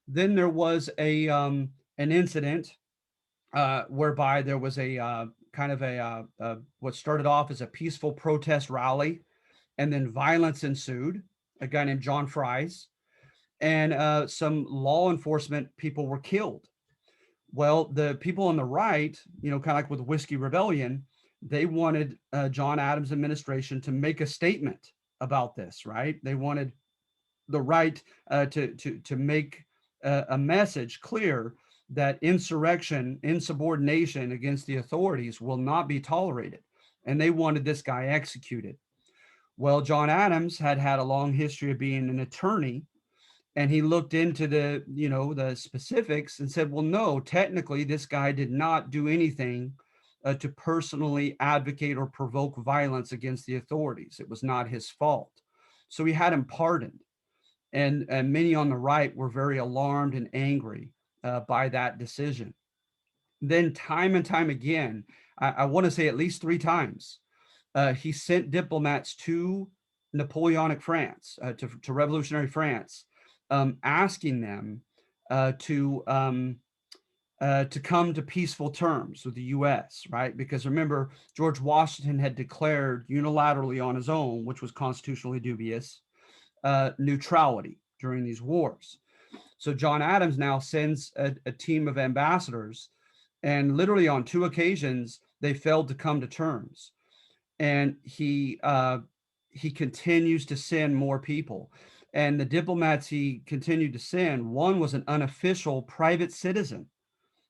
Then there was an incident whereby there was a kind of what started off as a peaceful protest rally, and then violence ensued. A guy named John Fries and some law enforcement people were killed. Well, the people on the right, kind of like with Whiskey Rebellion, they wanted John Adams' administration to make a statement about this, right? They wanted the right to make a message clear that insurrection, insubordination against the authorities will not be tolerated. And they wanted this guy executed. Well, John Adams had had a long history of being an attorney, and he looked into the specifics and said, well, no, technically this guy did not do anything to personally advocate or provoke violence against the authorities. It was not his fault. So he had him pardoned. And many on the right were very alarmed and angry by that decision. Then time and time again, I want to say at least 3 times, he sent diplomats to Napoleonic France, to revolutionary France, asking them to come to peaceful terms with the U.S., right? Because remember, George Washington had declared unilaterally on his own, which was constitutionally dubious, neutrality during these wars. So John Adams now sends a team of ambassadors, and literally on 2 occasions, they failed to come to terms. And he continues to send more people. And the diplomats he continued to send, one was an unofficial private citizen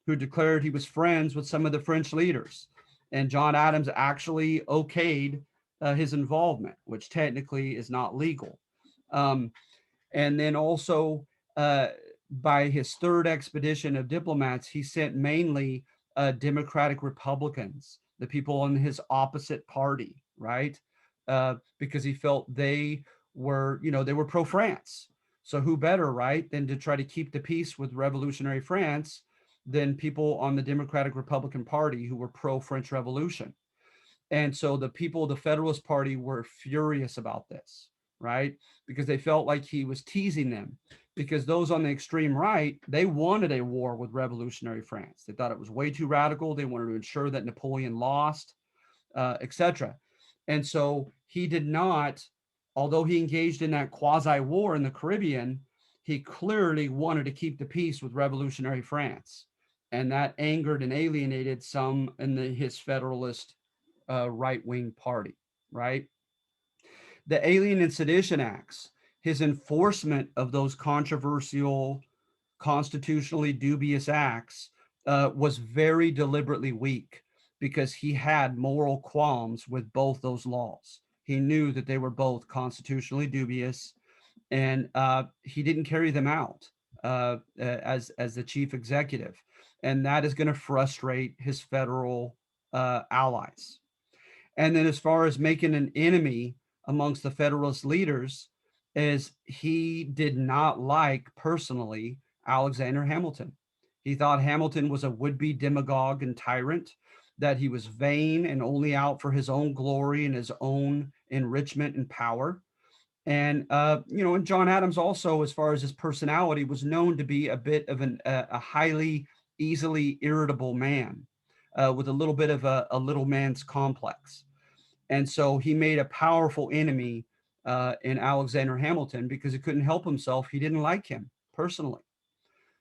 who declared he was friends with some of the French leaders. And John Adams actually okayed his involvement, which technically is not legal. And then also by his 3rd expedition of diplomats, he sent mainly Democratic Republicans, the people on his opposite party, right? Because he felt they were pro-France. So who better, right, than to try to keep the peace with revolutionary France than people on the Democratic Republican Party who were pro-French Revolution. And so the people of the Federalist Party were furious about this, right? Because they felt like he was teasing them, because those on the extreme right, they wanted a war with revolutionary France. They thought it was way too radical. They wanted to ensure that Napoleon lost, etc. And so he did not, although he engaged in that quasi-war in the Caribbean, he clearly wanted to keep the peace with revolutionary France. And that angered and alienated some in his Federalist right-wing party, right? The Alien and Sedition Acts, his enforcement of those controversial, constitutionally dubious acts was very deliberately weak, because he had moral qualms with both those laws. He knew that they were both constitutionally dubious, and he didn't carry them out as the chief executive. And that is going to frustrate his federal allies. And then as far as making an enemy amongst the Federalist leaders, is he did not like personally Alexander Hamilton. He thought Hamilton was a would-be demagogue and tyrant, that he was vain and only out for his own glory and his own enrichment and power. And, and John Adams also, as far as his personality, was known to be a bit of a highly, easily irritable man with a little bit of a little man's complex. And so he made a powerful enemy in Alexander Hamilton, because he couldn't help himself. He didn't like him personally.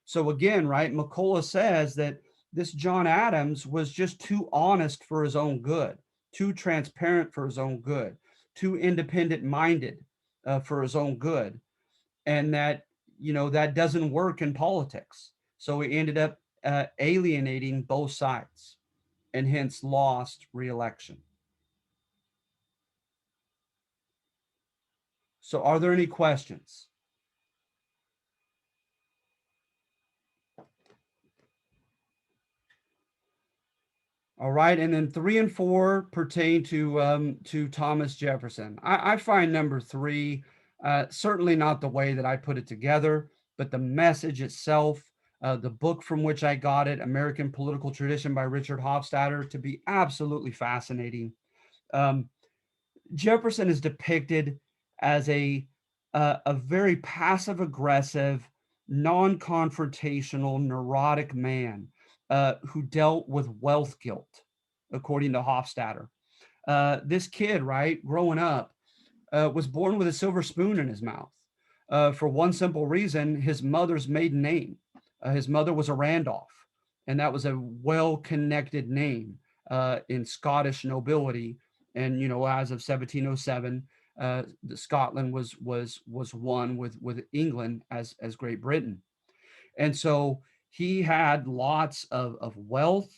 So again, right, McCullough says that this John Adams was just too honest for his own good, too transparent for his own good, too independent-minded for his own good, and that that doesn't work in politics. So he ended up alienating both sides, and hence lost re-election. So are there any questions? All right, and then 3 and 4 pertain to Thomas Jefferson. I find number 3 certainly not the way that I put it together, but the message itself, the book from which I got it, American Political Tradition by Richard Hofstadter, to be absolutely fascinating. Jefferson is depicted as a very passive-aggressive, non-confrontational, neurotic man who dealt with wealth guilt. according to Hofstadter. This kid, right, growing up, was born with a silver spoon in his mouth for one simple reason: his mother's maiden name. His mother was a Randolph, and that was a well-connected name in Scottish nobility. And as of 1707, Scotland was one with England as Great Britain. And so he had lots of wealth,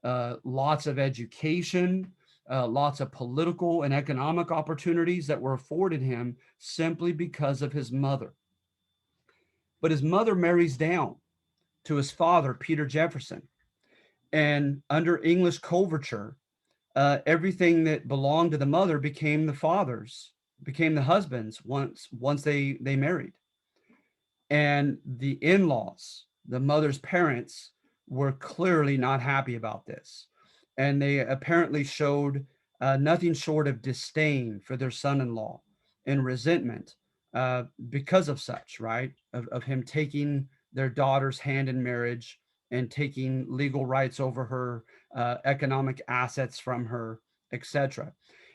lots of education, lots of political and economic opportunities that were afforded him simply because of his mother. But his mother marries down to his father, Peter Jefferson. And under English coverture, everything that belonged to the mother became the father's, became the husband's once they married. And the in-laws, the mother's parents, were clearly not happy about this. And they apparently showed nothing short of disdain for their son-in-law and resentment because of such, right? Of him taking their daughter's hand in marriage and taking legal rights over her, economic assets from her, etc.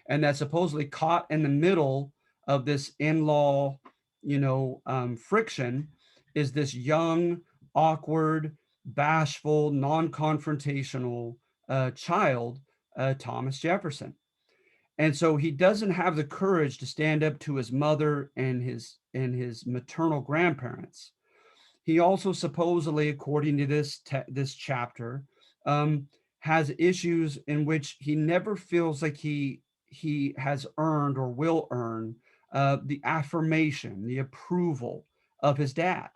And that supposedly caught in the middle of this in-law friction is this young, awkward, bashful, non-confrontational child, Thomas Jefferson. And so he doesn't have the courage to stand up to his mother and his maternal grandparents. He also supposedly, according to this chapter, has issues in which he never feels like he has earned or will earn the affirmation, the approval of his dad,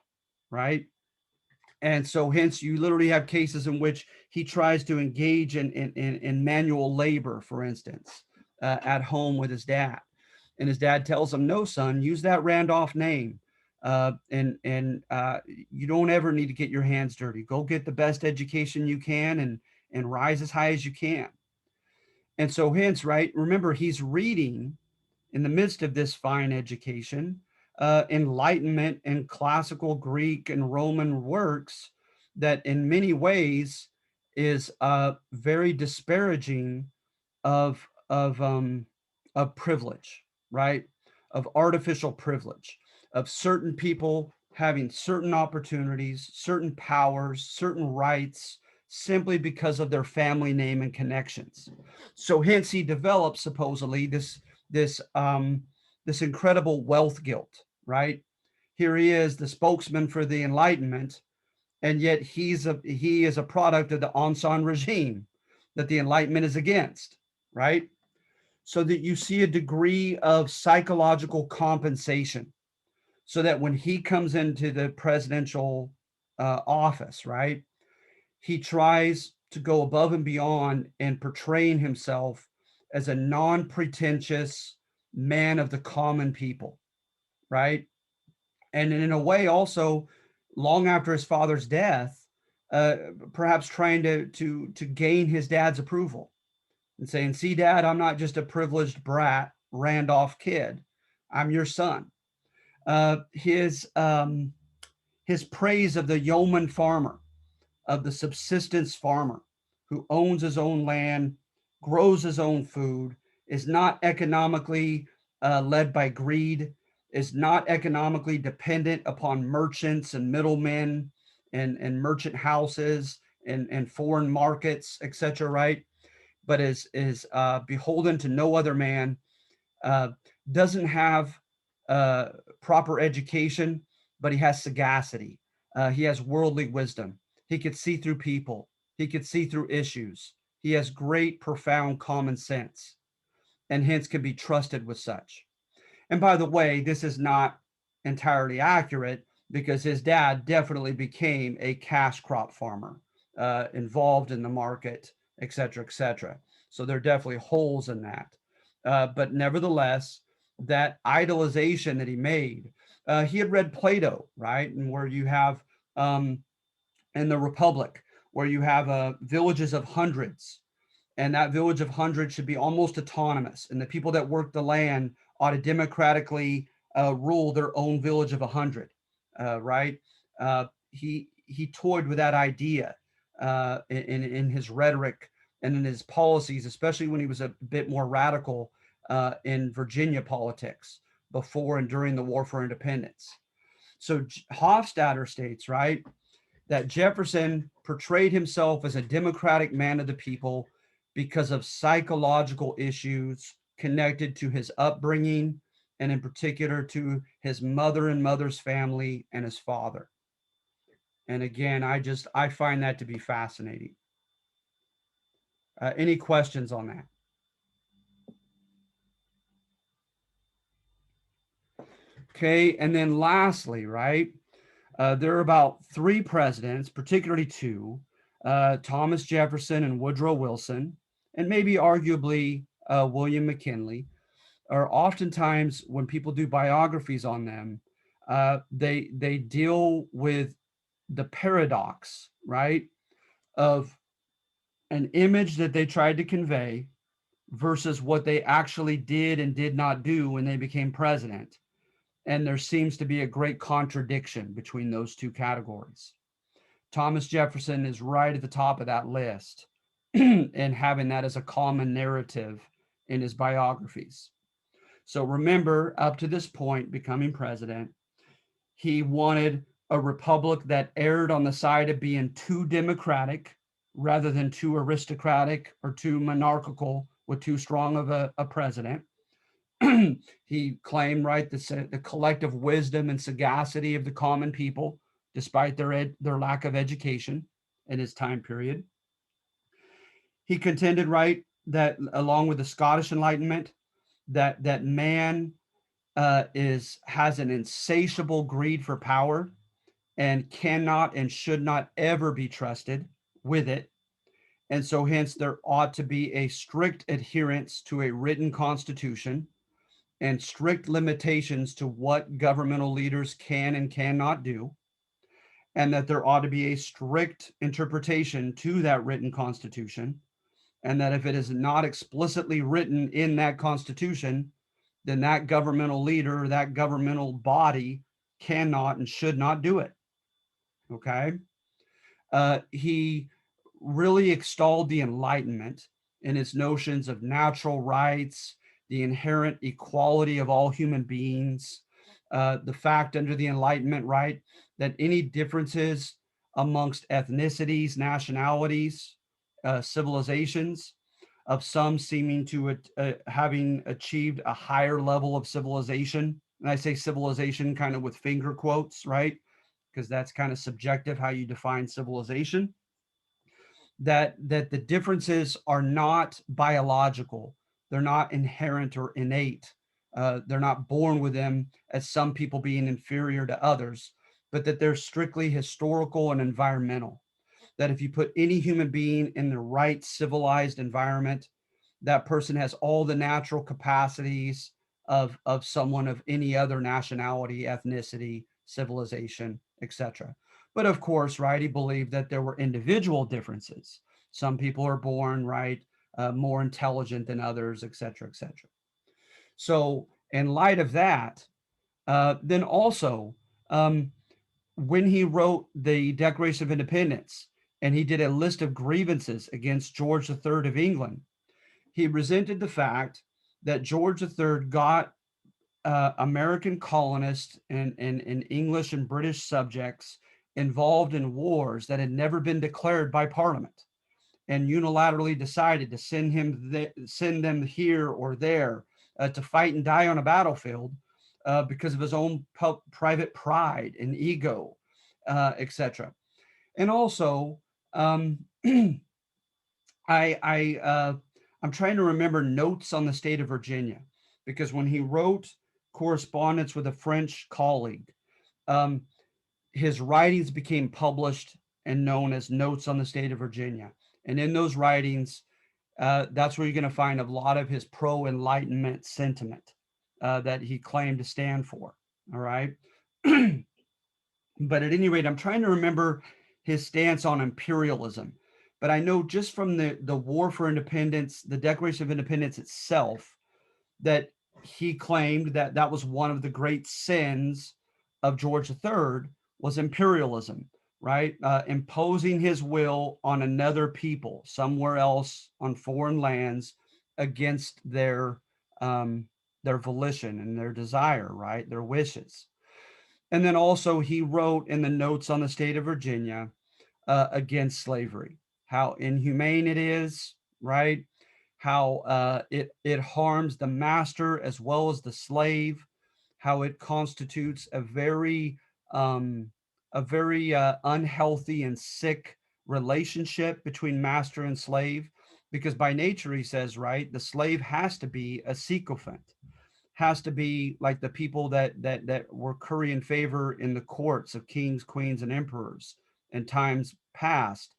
right? And so hence you literally have cases in which he tries to engage in manual labor, for instance, at home with his dad. And his dad tells him, no, son, use that Randolph name. And you don't ever need to get your hands dirty. Go get the best education you can and rise as high as you can. And so hence, right, remember, he's reading in the midst of this fine education, Enlightenment and classical Greek and Roman works that in many ways is very disparaging of privilege, right? Of artificial privilege, of certain people having certain opportunities, certain powers, certain rights, simply because of their family name and connections. So hence he develops supposedly this incredible wealth guilt, right? Here he is, the spokesman for the Enlightenment, and yet he is a product of the Ancien regime that the Enlightenment is against, right? So that you see a degree of psychological compensation, so that when he comes into the presidential office, right, he tries to go above and beyond and portraying himself as a non-pretentious man of the common people, right? And in a way, also, long after his father's death, perhaps trying to gain his dad's approval and saying, "See, Dad, I'm not just a privileged brat, Randolph kid. I'm your son." His praise of the yeoman farmer, of the subsistence farmer who owns his own land, grows his own food, is not economically led by greed, is not economically dependent upon merchants and middlemen and merchant houses and foreign markets, etc., right? But is beholden to no other man, uh, doesn't have proper education, but he has sagacity. He has worldly wisdom. He could see through people. He could see through issues. He has great, profound common sense, and hence can be trusted with such. And by the way, this is not entirely accurate because his dad definitely became a cash crop farmer, involved in the market, et cetera, et cetera. So there are definitely holes in that. But nevertheless, that idolization that he made, he had read Plato, right? And where you have in the Republic, where you have villages of hundreds, and that village of hundreds should be almost autonomous, and the people that work the land ought to democratically rule their own village of 100, right? He toyed with that idea in his rhetoric and in his policies, especially when he was a bit more radical in Virginia politics before and during the War for Independence. So Hofstadter states, right, that Jefferson portrayed himself as a democratic man of the people because of psychological issues connected to his upbringing, and in particular to his mother and mother's family and his father. And again, I find that to be fascinating. Any questions on that? Okay, and then lastly, right, there are about 3 presidents, particularly 2, Thomas Jefferson and Woodrow Wilson, and maybe arguably William McKinley, are oftentimes when people do biographies on them, they deal with the paradox, right, of an image that they tried to convey versus what they actually did and did not do when they became president. And there seems to be a great contradiction between those 2 categories. Thomas Jefferson is right at the top of that list and having that as a common narrative in his biographies. So remember, up to this point, becoming president, he wanted a republic that erred on the side of being too democratic rather than too aristocratic or too monarchical with too strong of a president. He claimed, right, the collective wisdom and sagacity of the common people, despite their lack of education in his time period. He contended, right, that along with the Scottish Enlightenment, that man has an insatiable greed for power and cannot and should not ever be trusted with it. And so hence there ought to be a strict adherence to a written constitution and strict limitations to what governmental leaders can and cannot do, and that there ought to be a strict interpretation to that written constitution, and that if it is not explicitly written in that constitution, then that governmental leader, that governmental body cannot and should not do it. Okay. He really extolled the Enlightenment in its notions of natural rights, the inherent equality of all human beings, the fact under the Enlightenment, right, that any differences amongst ethnicities, nationalities, civilizations, of some seeming to having achieved a higher level of civilization. And I say civilization kind of with finger quotes, right? Because that's kind of subjective how you define civilization. That the differences are not biological. They're not inherent or innate. They're not born with them as some people being inferior to others, but that they're strictly historical and environmental. That if you put any human being in the right civilized environment, that person has all the natural capacities of someone of any other nationality, ethnicity, civilization, etc. But of course, right, he believed that there were individual differences. Some people are born, right, more intelligent than others, etc., etc. So in light of that, then also, when he wrote the Declaration of Independence and he did a list of grievances against George III of England, he resented the fact that George III got American colonists and English and British subjects involved in wars that had never been declared by Parliament, and unilaterally decided to send them here or there to fight and die on a battlefield because of his own private pride and ego, etc. And also, I'm trying to remember notes on the state of Virginia, because when he wrote correspondence with a French colleague, his writings became published and known as Notes on the State of Virginia. And in those writings, that's where you're going to find a lot of his pro-Enlightenment sentiment that he claimed to stand for. All right. But at any rate, I'm trying to remember his stance on imperialism. But I know just from the War for Independence, the Declaration of Independence itself, that he claimed that that was one of the great sins of George III was imperialism, right? Imposing his will on another people somewhere else on foreign lands against their volition and their desire, right? Their wishes. And then also he wrote in the notes on the state of Virginia against slavery, how inhumane it is, right? How it harms the master as well as the slave, how it constitutes um, a very unhealthy and sick relationship between master and slave, because by nature he says, right, the slave has to be a sycophant, has to be like the people that were currying favor in the courts of kings, queens, and emperors in times past,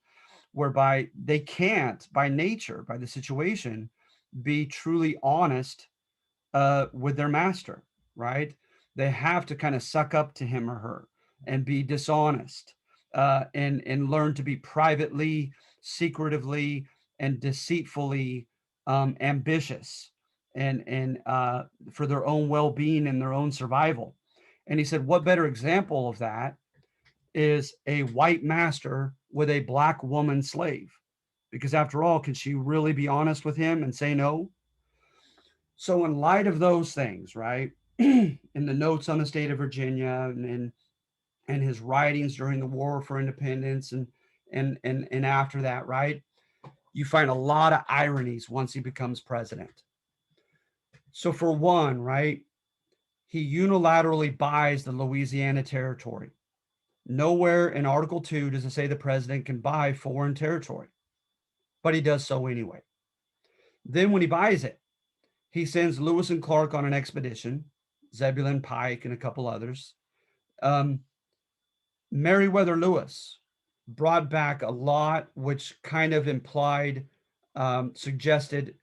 whereby they can't, by nature, by the situation, be truly honest with their master, right? They have to kind of suck up to him or her and be dishonest, and learn to be privately, secretively, and deceitfully ambitious, and for their own well-being and their own survival. And he said, what better example of that is a white master with a black woman slave? Because after all, can she really be honest with him and say no? So, in light of those things, right, in the notes on the state of Virginia, and his writings during the War for Independence, and after that, right, you find a lot of ironies once he becomes president. So, for one, right, he unilaterally buys the Louisiana Territory. Nowhere in Article 2 does it say the president can buy foreign territory, but he does so anyway. Then, when he buys it, he sends Lewis and Clark on an expedition, Zebulon Pike and a couple others. Um, Meriwether Lewis brought back a lot, which kind of implied, suggested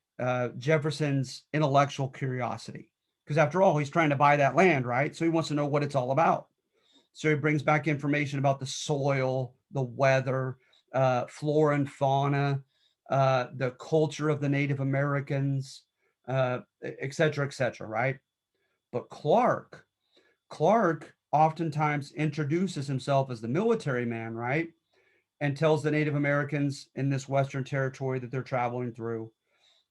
Jefferson's intellectual curiosity. Because after all, he's trying to buy that land, right? So he wants to know what it's all about. So he brings back information about the soil, the weather, flora and fauna, the culture of the Native Americans, et cetera, right? But Clark oftentimes introduces himself as the military man, right? And tells the Native Americans in this Western territory that they're traveling through,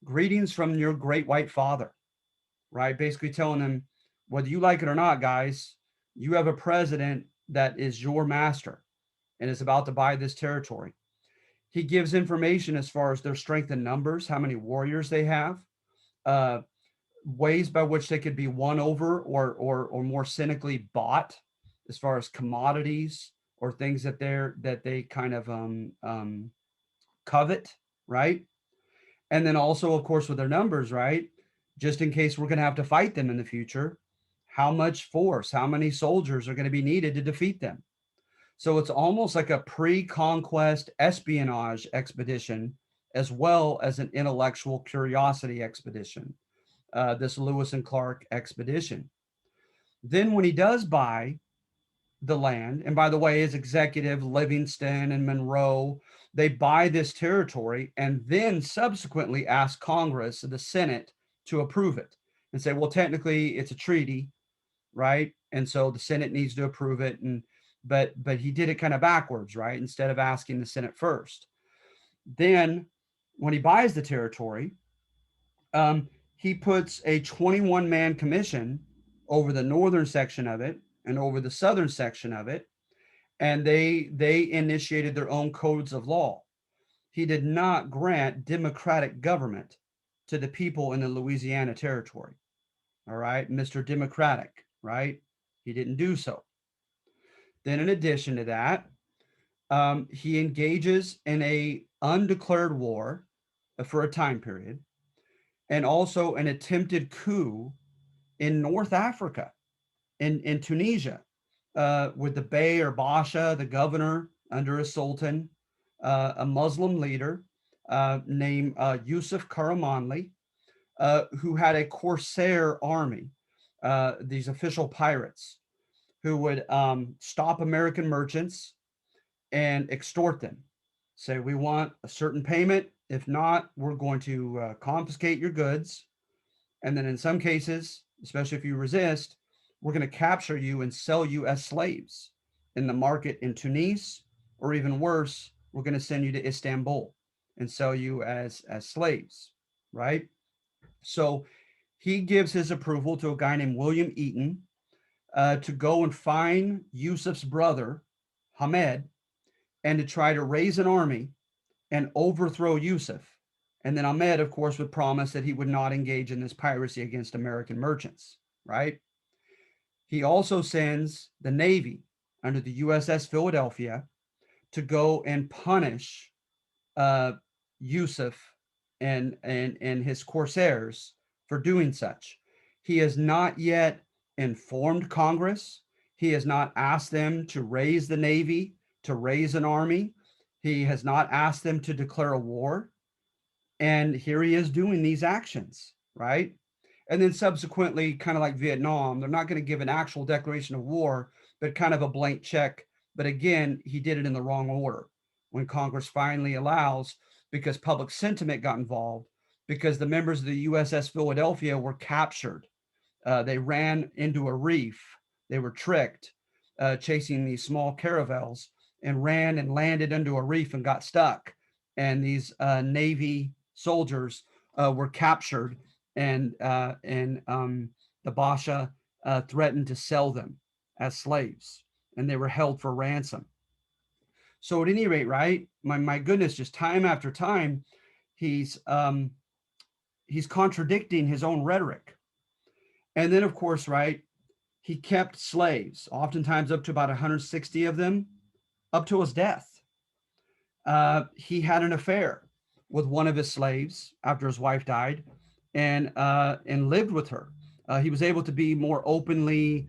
greetings from your great white father, right? Basically telling them, whether you like it or not, guys, you have a president that is your master and is about to buy this territory. He gives information as far as their strength in numbers, how many warriors they have, uh, ways by which they could be won over, or more cynically bought, as far as commodities or things that they kind of covet, right? And then also, of course, with their numbers, right? Just in case we're going to have to fight them in the future, how much force, how many soldiers are going to be needed to defeat them? So it's almost like a pre-conquest espionage expedition, as well as an intellectual curiosity expedition. This Lewis and Clark expedition. Then, when he does buy the land, and by the way, his executive Livingston and Monroe, they buy this territory and then subsequently ask Congress, the Senate, to approve it and say, well, technically it's a treaty, right? And so the Senate needs to approve it. But he did it kind of backwards, right? Instead of asking the Senate first. Then, when he buys the territory, he puts a 21-man commission over the northern section of it and over the southern section of it, and they initiated their own codes of law. He did not grant democratic government to the people in the Louisiana Territory. All right, Mr. Democratic, right? He didn't do so. Then, in addition to that, he engages in a undeclared war for a time period, and also an attempted coup in North Africa, in Tunisia, with the Bey or Basha, the governor under a sultan, a Muslim leader named Yusuf Karamanli, who had a corsair army, these official pirates who would stop American merchants and extort them. Say, we want a certain payment. If not, we're going to confiscate your goods. And then in some cases, especially if you resist, we're going to capture you and sell you as slaves in the market in Tunis or even worse, we're going to send you to Istanbul and sell you as slaves, right? So he gives his approval to a guy named William Eaton to go and find Yusuf's brother, Hamed, and to try to raise an army and overthrow Yusuf. And then Ahmed, of course, would promise that he would not engage in this piracy against American merchants, right? He also sends the Navy under the USS Philadelphia to go and punish Yusuf and his corsairs for doing such. He has not yet informed Congress. He has not asked them to raise the Navy, to raise an army. He has not asked them to declare a war. And here he is doing these actions, right? And then subsequently, kind of like Vietnam, they're not going to give an actual declaration of war, but kind of a blank check. But again, he did it in the wrong order when Congress finally allows, because public sentiment got involved, because the members of the USS Philadelphia were captured. They ran into a reef. They were tricked, chasing these small caravels, and ran and landed into a reef and got stuck. And these Navy soldiers were captured, and the Basha threatened to sell them as slaves, and they were held for ransom. So at any rate, right, my goodness, just time after time, he's contradicting his own rhetoric. And then, of course, right, he kept slaves, oftentimes up to about 160 of them, up to his death. He had an affair with one of his slaves after his wife died, and lived with her. He was able to be more openly,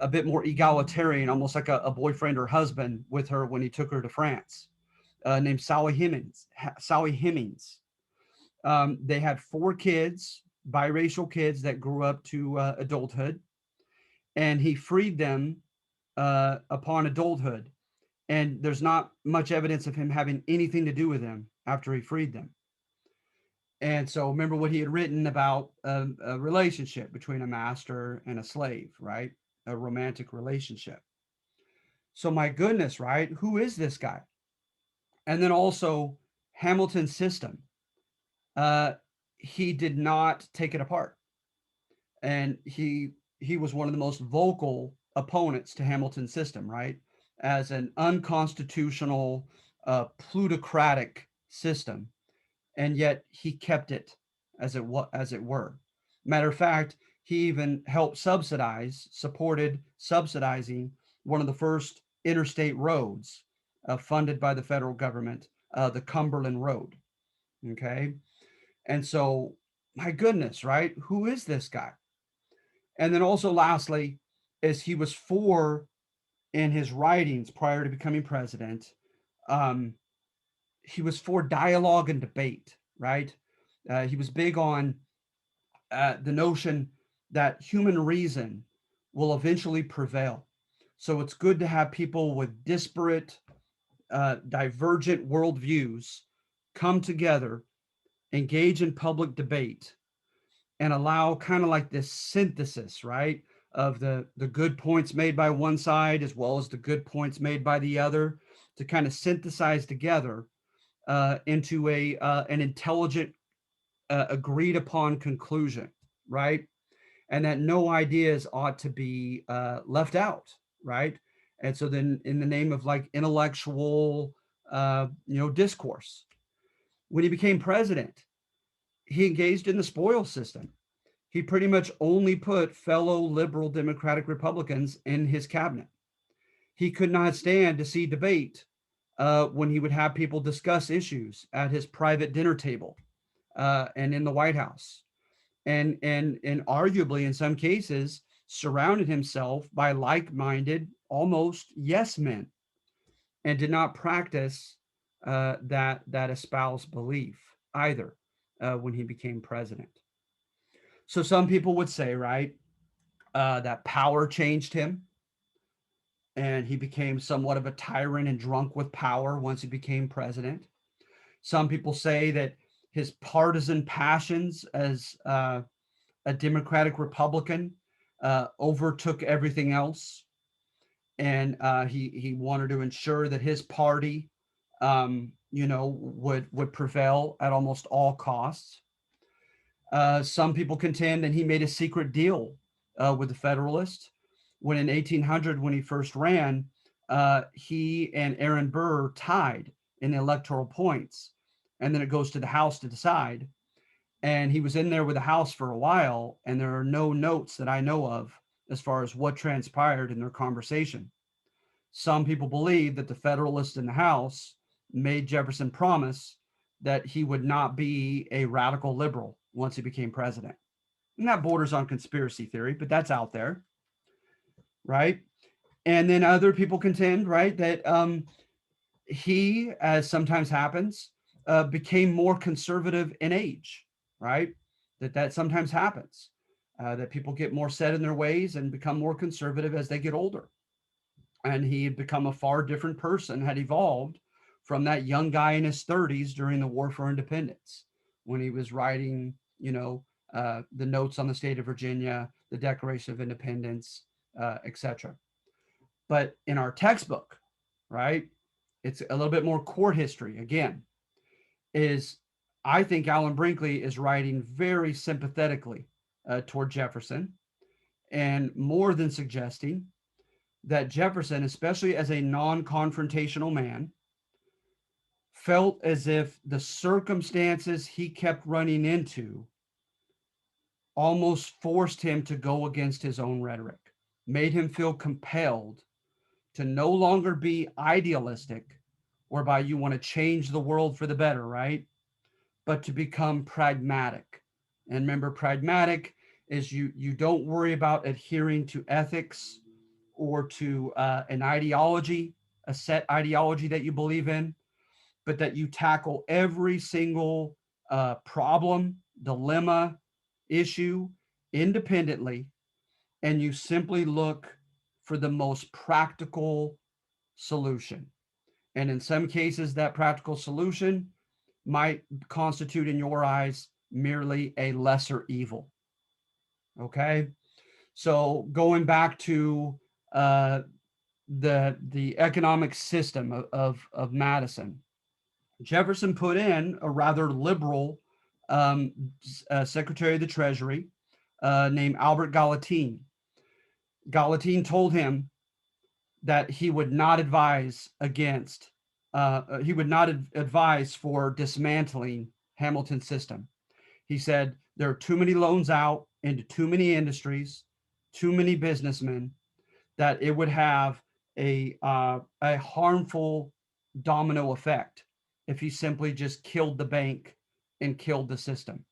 a bit more egalitarian, almost like a boyfriend or husband with her when he took her to France, named Sally Hemings. They had 4 kids, biracial kids that grew up to adulthood, and he freed them upon adulthood. And there's not much evidence of him having anything to do with them after he freed them. And so remember what he had written about a relationship between a master and a slave, right? A romantic relationship. So my goodness, right? Who is this guy? And then also Hamilton's system. He did not take it apart. And he was one of the most vocal opponents to Hamilton's system, right? As an unconstitutional, plutocratic system, and yet he kept it as it were. Matter of fact, he even helped supported subsidizing one of the first interstate roads funded by the federal government, the Cumberland Road. Okay, and so my goodness, right? Who is this guy? And then also, lastly, is he was for, in his writings prior to becoming president, um, he was for dialogue and debate, right? He was big on the notion that human reason will eventually prevail. So it's good to have people with disparate, divergent worldviews come together, engage in public debate, and allow kind of like this synthesis, right, of the good points made by one side as well as the good points made by the other, to kind of synthesize together into an intelligent, agreed upon conclusion, right? And that no ideas ought to be left out, right? And so then, in the name of like intellectual, discourse, when he became president, he engaged in the spoils system. He pretty much only put fellow liberal Democratic Republicans in his cabinet. He could not stand to see debate when he would have people discuss issues at his private dinner table and in the White House, and arguably in some cases surrounded himself by like-minded, almost yes men, and did not practice that espoused belief either when he became president. So some people would say, right, that power changed him, and he became somewhat of a tyrant and drunk with power once he became president. Some people say that his partisan passions as a Democratic Republican overtook everything else. and he wanted to ensure that his party, would prevail at almost all costs. Some people contend that he made a secret deal with the Federalists when in 1800, when he first ran, he and Aaron Burr tied in the electoral points, and then it goes to the House to decide. And he was in there with the House for a while, and there are no notes that I know of as far as what transpired in their conversation. Some people believe that the Federalists in the House made Jefferson promise that he would not be a radical liberal once he became president. And that borders on conspiracy theory, but that's out there, right? And then other people contend, right, that he, as sometimes happens, became more conservative in age, right? That sometimes happens, that people get more set in their ways and become more conservative as they get older. And he had become a far different person, had evolved from that young guy in his 30s during the War for Independence, when he was writing, the notes on the state of Virginia, the Declaration of Independence, etc. But in our textbook, right, it's a little bit more court history again, is I think Alan Brinkley is writing very sympathetically toward Jefferson, and more than suggesting that Jefferson, especially as a non-confrontational man, felt as if the circumstances he kept running into almost forced him to go against his own rhetoric, made him feel compelled to no longer be idealistic, whereby you want to change the world for the better, right? But to become pragmatic. And remember, pragmatic is you don't worry about adhering to ethics or to an ideology, a set ideology that you believe in, but that you tackle every single problem, dilemma, issue independently, and you simply look for the most practical solution. And in some cases, that practical solution might constitute, in your eyes, merely a lesser evil. Okay? So going back to the economic system of Madison, Jefferson put in a rather liberal Secretary of the Treasury named Albert Gallatin. Gallatin told him that he would not advise advise for dismantling Hamilton's system. He said there are too many loans out into too many industries, too many businessmen, that it would have a harmful domino effect if he simply just killed the bank and killed the system.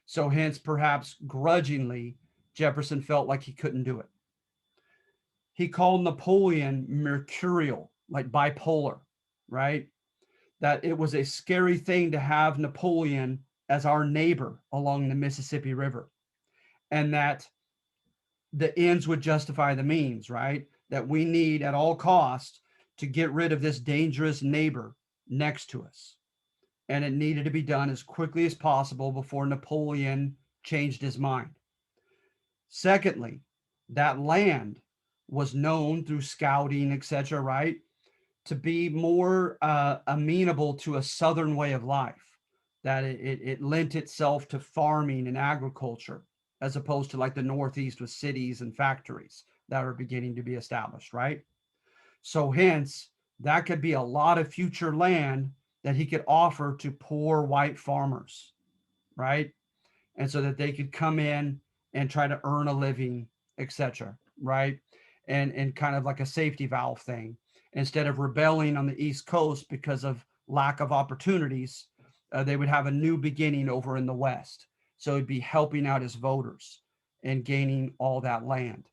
So hence, perhaps grudgingly, Jefferson felt like he couldn't do it. He called Napoleon mercurial, like bipolar, right? That it was a scary thing to have Napoleon as our neighbor along the Mississippi River, and that the ends would justify the means, right? That we need at all costs to get rid of this dangerous neighbor next to us. And it needed to be done as quickly as possible before Napoleon changed his mind. Secondly, that land was known through scouting, etc., right, to be more amenable to a southern way of life, that it lent itself to farming and agriculture, as opposed to like the Northeast with cities and factories that are beginning to be established, right? So hence, that could be a lot of future land that he could offer to poor white farmers, right? And so that they could come in and try to earn a living, etc., right? And kind of like a safety valve thing. Instead of rebelling on the East Coast because of lack of opportunities, they would have a new beginning over in the West. So it'd be helping out his voters and gaining all that land.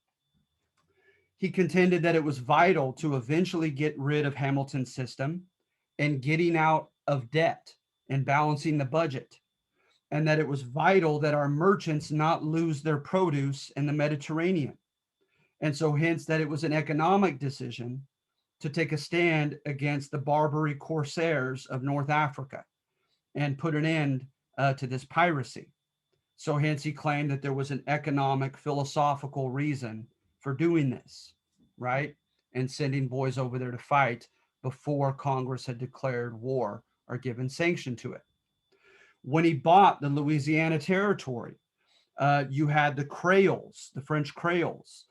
He contended that it was vital to eventually get rid of Hamilton's system and getting out of debt and balancing the budget, and that it was vital that our merchants not lose their produce in the Mediterranean. And so hence that it was an economic decision to take a stand against the Barbary corsairs of North Africa and put an end to this piracy. So hence he claimed that there was an economic, philosophical reason for doing this, right? and sending boys over there to fight before Congress had declared war or given sanction to it. When he bought the Louisiana Territory, you had the Creoles, the French Creoles.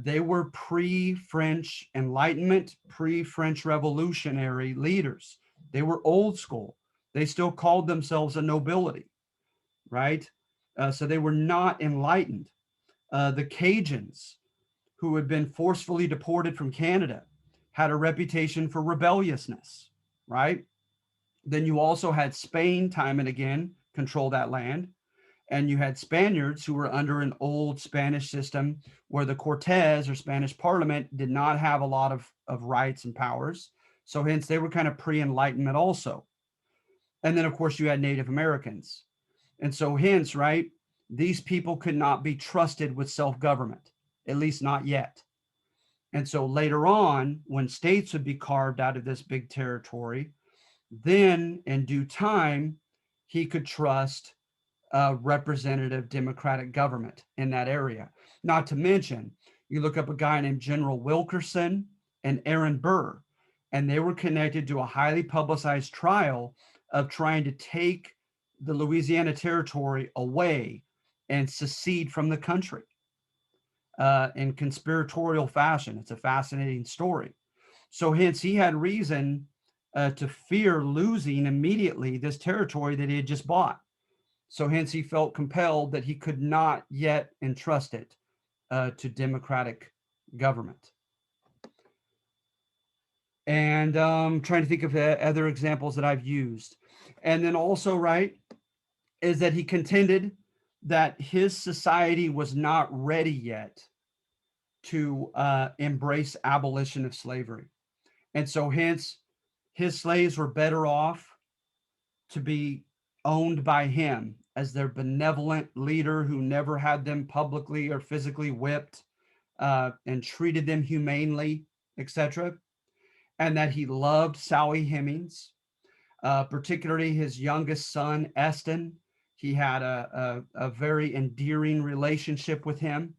They were pre-French Enlightenment, pre-French Revolutionary leaders. They were old school. They still called themselves a nobility, right? So they were not enlightened. The Cajuns, who had been forcefully deported from Canada, had a reputation for rebelliousness, right? Then you also had Spain, time and again, control that land. And you had Spaniards who were under an old Spanish system where the Cortes or Spanish Parliament did not have a lot of rights and powers. So hence they were kind of pre-Enlightenment also. And then of course you had Native Americans. And so hence, right, these people could not be trusted with self-government, at least not yet. And so later on, when states would be carved out of this big territory, then in due time, he could trust representative democratic government in that area. Not to mention, you look up a guy named General Wilkerson and Aaron Burr, and they were connected to a highly publicized trial of trying to take the Louisiana Territory away and secede from the country in conspiratorial fashion. It's a fascinating story. So hence he had reason to fear losing immediately this territory that he had just bought. So hence he felt compelled that he could not yet entrust it to democratic government. And trying to think of other examples that I've used. And then also, right, is that he contended that his society was not ready yet to embrace abolition of slavery. And so hence his slaves were better off to be owned by him as their benevolent leader who never had them publicly or physically whipped and treated them humanely, etc. And that he loved Sally Hemings, particularly his youngest son, Eston. He had a very endearing relationship with him,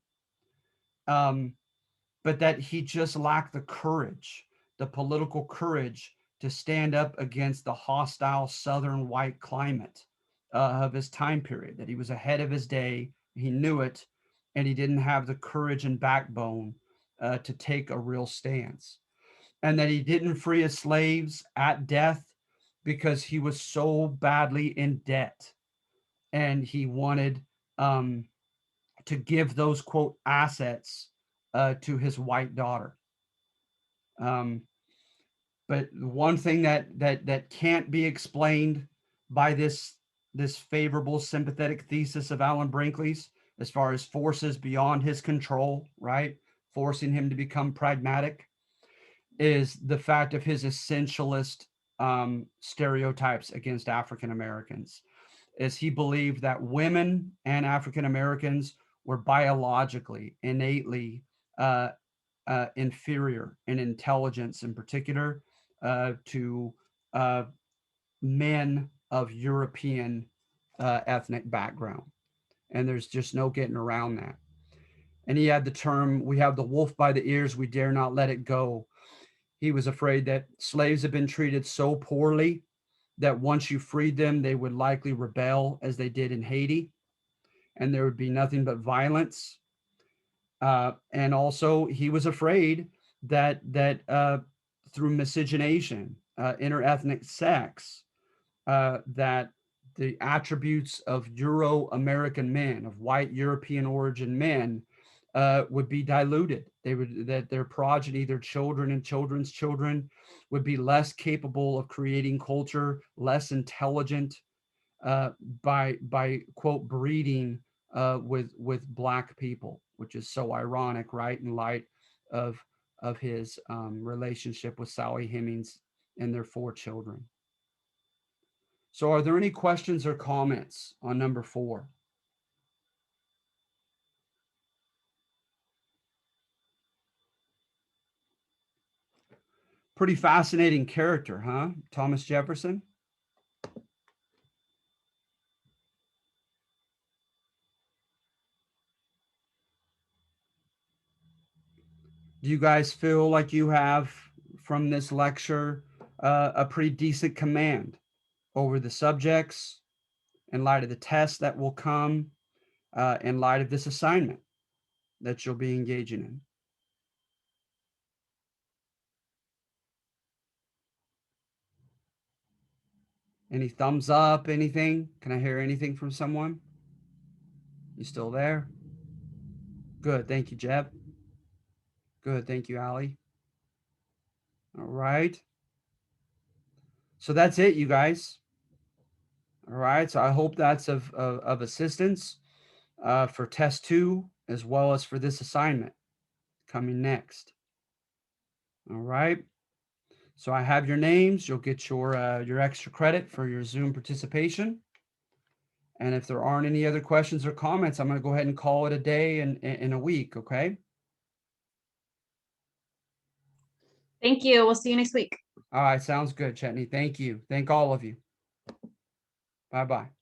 but that he just lacked the courage, the political courage to stand up against the hostile Southern white climate of his time period, that he was ahead of his day, he knew it, and he didn't have the courage and backbone to take a real stance. And that he didn't free his slaves at death because he was so badly in debt. And he wanted to give those, quote, assets to his white daughter. But one thing that can't be explained by this favorable sympathetic thesis of Alan Brinkley's, as far as forces beyond his control, right, forcing him to become pragmatic, is the fact of his essentialist stereotypes against African Americans. Is he believed that women and African Americans were biologically, innately inferior in intelligence, in particular, to men of European ethnic background. And there's just no getting around that. And he had the term, we have the wolf by the ears, we dare not let it go. He was afraid that slaves had been treated so poorly that once you freed them, they would likely rebel as they did in Haiti, and there would be nothing but violence. And also, he was afraid that through miscegenation, interethnic sex, that the attributes of Euro-American men, of white European origin men, would be diluted. That their progeny, their children and children's children, would be less capable of creating culture, less intelligent, by quote breeding with black people, which is so ironic, right, in light of his relationship with Sally Hemings and their 4 children. So are there any questions or comments on number 4? Pretty fascinating character, huh? Thomas Jefferson. Do you guys feel like you have from this lecture a pretty decent command over the subjects in light of the tests that will come, in light of this assignment that you'll be engaging in? Any thumbs up, anything? Can I hear anything from someone? You still there? Good. Thank you, Jeb. Good. Thank you, Allie. All right. So that's it, you guys. All right. So I hope that's of assistance for test 2 as well as for this assignment coming next. All right. So I have your names. You'll get your extra credit for your Zoom participation. And if there aren't any other questions or comments, I'm going to go ahead and call it a day in a week. Okay. Thank you. We'll see you next week. All right. Sounds good, Chetney. Thank you. Thank all of you. Bye-bye.